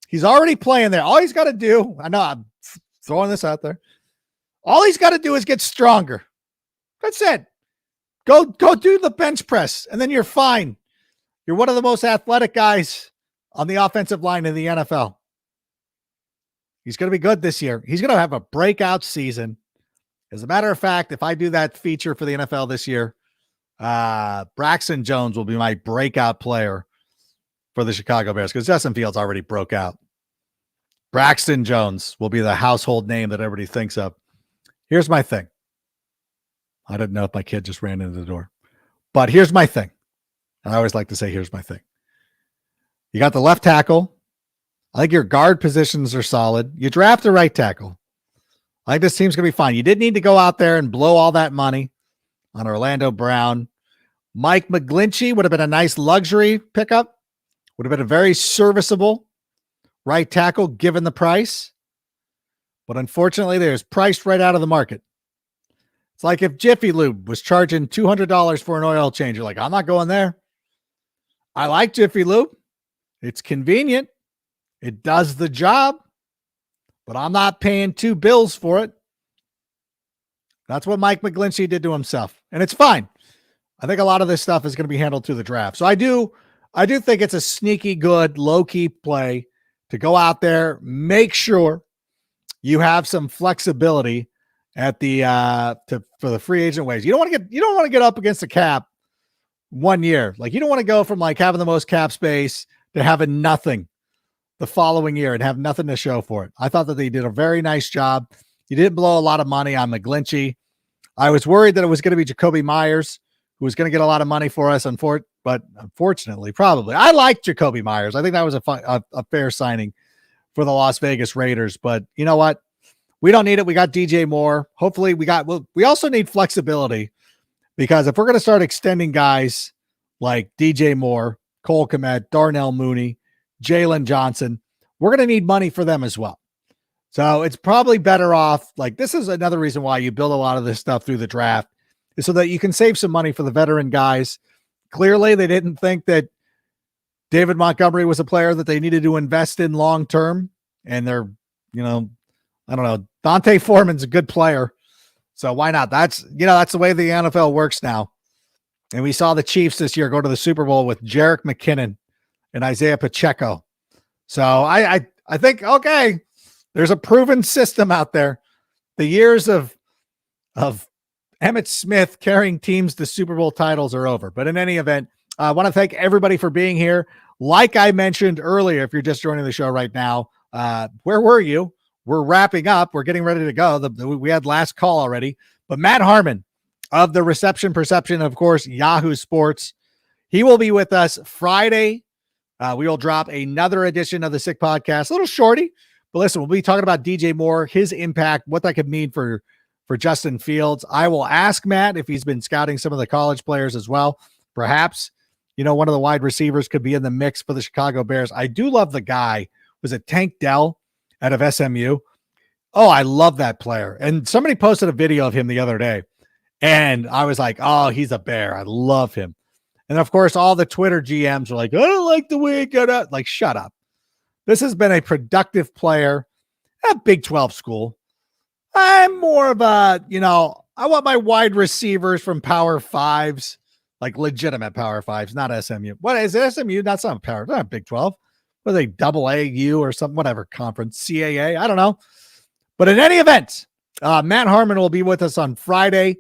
Speaker 1: He's already playing there. All he's got to do, I know I'm throwing this out there. All he's got to do is get stronger. That's it. Go do the bench press, and then you're fine. You're one of the most athletic guys on the offensive line in the NFL. He's going to be good this year. He's going to have a breakout season. As a matter of fact, if I do that feature for the NFL this year, Braxton Jones will be my breakout player for the Chicago Bears, because Justin Fields already broke out. Braxton Jones will be the household name that everybody thinks of. Here's my thing. I didn't know if my kid just ran into the door, but here's my thing. And I always like to say, here's my thing. You got the left tackle. I think your guard positions are solid. You draft a right tackle. I think this team's going to be fine. You didn't need to go out there and blow all that money on Orlando Brown. Mike McGlinchey would have been a nice luxury pickup. Would have been a very serviceable right tackle given the price. But unfortunately, there's priced right out of the market. It's like if Jiffy Lube was charging $200 for an oil change. You're like, I'm not going there. I like Jiffy Lube. It's convenient. It does the job. But I'm not paying $2 for it. That's what Mike McGlinchey did to himself. And it's fine. I think a lot of this stuff is going to be handled through the draft. So I do think it's a sneaky good, low-key play to go out there, make sure you have some flexibility at the for the free agent ways. You don't want to get up against the cap 1 year. Like, you don't want to go from like having the most cap space to having nothing the following year and have nothing to show for it. I thought that they did a very nice job. You didn't blow a lot of money on McGlinchey. I was worried that it was going to be Jacoby Myers, who was going to get a lot of money for us, but unfortunately, probably. I like Jacoby Myers. I think that was a fair signing for the Las Vegas Raiders. But you know what? We don't need it. We got DJ Moore. Hopefully we also need flexibility, because if we're going to start extending guys like DJ Moore, Cole Kmet, Darnell Mooney, Jalen Johnson, we're going to need money for them as well. So it's probably better off. Like, this is another reason why you build a lot of this stuff through the draft, is so that you can save some money for the veteran guys. Clearly, they didn't think that David Montgomery was a player that they needed to invest in long-term. and they're, I don't know. Dante Foreman's a good player. So why not? That's the way the NFL works now. And we saw the Chiefs this year go to the Super Bowl with Jerick McKinnon and Isaiah Pacheco. So I think, okay, there's a proven system out there. The years of Emmitt Smith carrying teams to Super Bowl titles are over. But in any event, I want to thank everybody for being here. Like I mentioned earlier, if you're just joining the show right now, where were you? We're wrapping up. We're getting ready to go. We had last call already. But Matt Harmon of the Reception Perception, of course, Yahoo Sports, he will be with us Friday. We will drop another edition of the Sick Podcast, a little shorty. But listen, we'll be talking about DJ Moore, his impact, what that could mean for Justin Fields. I will ask Matt if he's been scouting some of the college players as well. Perhaps, one of the wide receivers could be in the mix for the Chicago Bears. I do love the guy. Was it Tank Dell out of SMU? Oh, I love that player. And somebody posted a video of him the other day, and I was like, oh, he's a Bear. I love him. And of course, all the Twitter GMs are like, I don't like the way it got out. Like, shut up. This has been a productive player at Big 12 school. I'm more of a, I want my wide receivers from Power Fives, like legitimate Power Fives, not SMU. What is it? SMU? That's not Power. Not Big 12. What are they? AA or something? Whatever conference, CAA. I don't know. But in any event, Matt Harmon will be with us on Friday.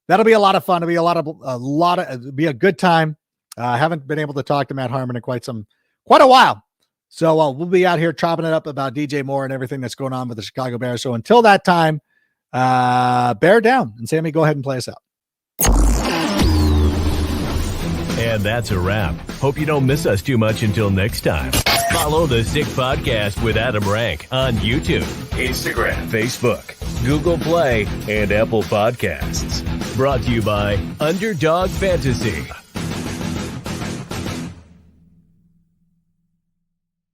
Speaker 1: That'll be a lot of fun. It'll be a good time. I haven't been able to talk to Matt Harmon in quite a while. So we'll be out here chopping it up about DJ Moore and everything that's going on with the Chicago Bears. So until that time, bear down. And Sammy, go ahead and play us out.
Speaker 2: And that's a wrap. Hope you don't miss us too much until next time. Follow the Sick Podcast with Adam Rank on YouTube, Instagram, Facebook, Google Play, and Apple Podcasts. Brought to you by Underdog Fantasy.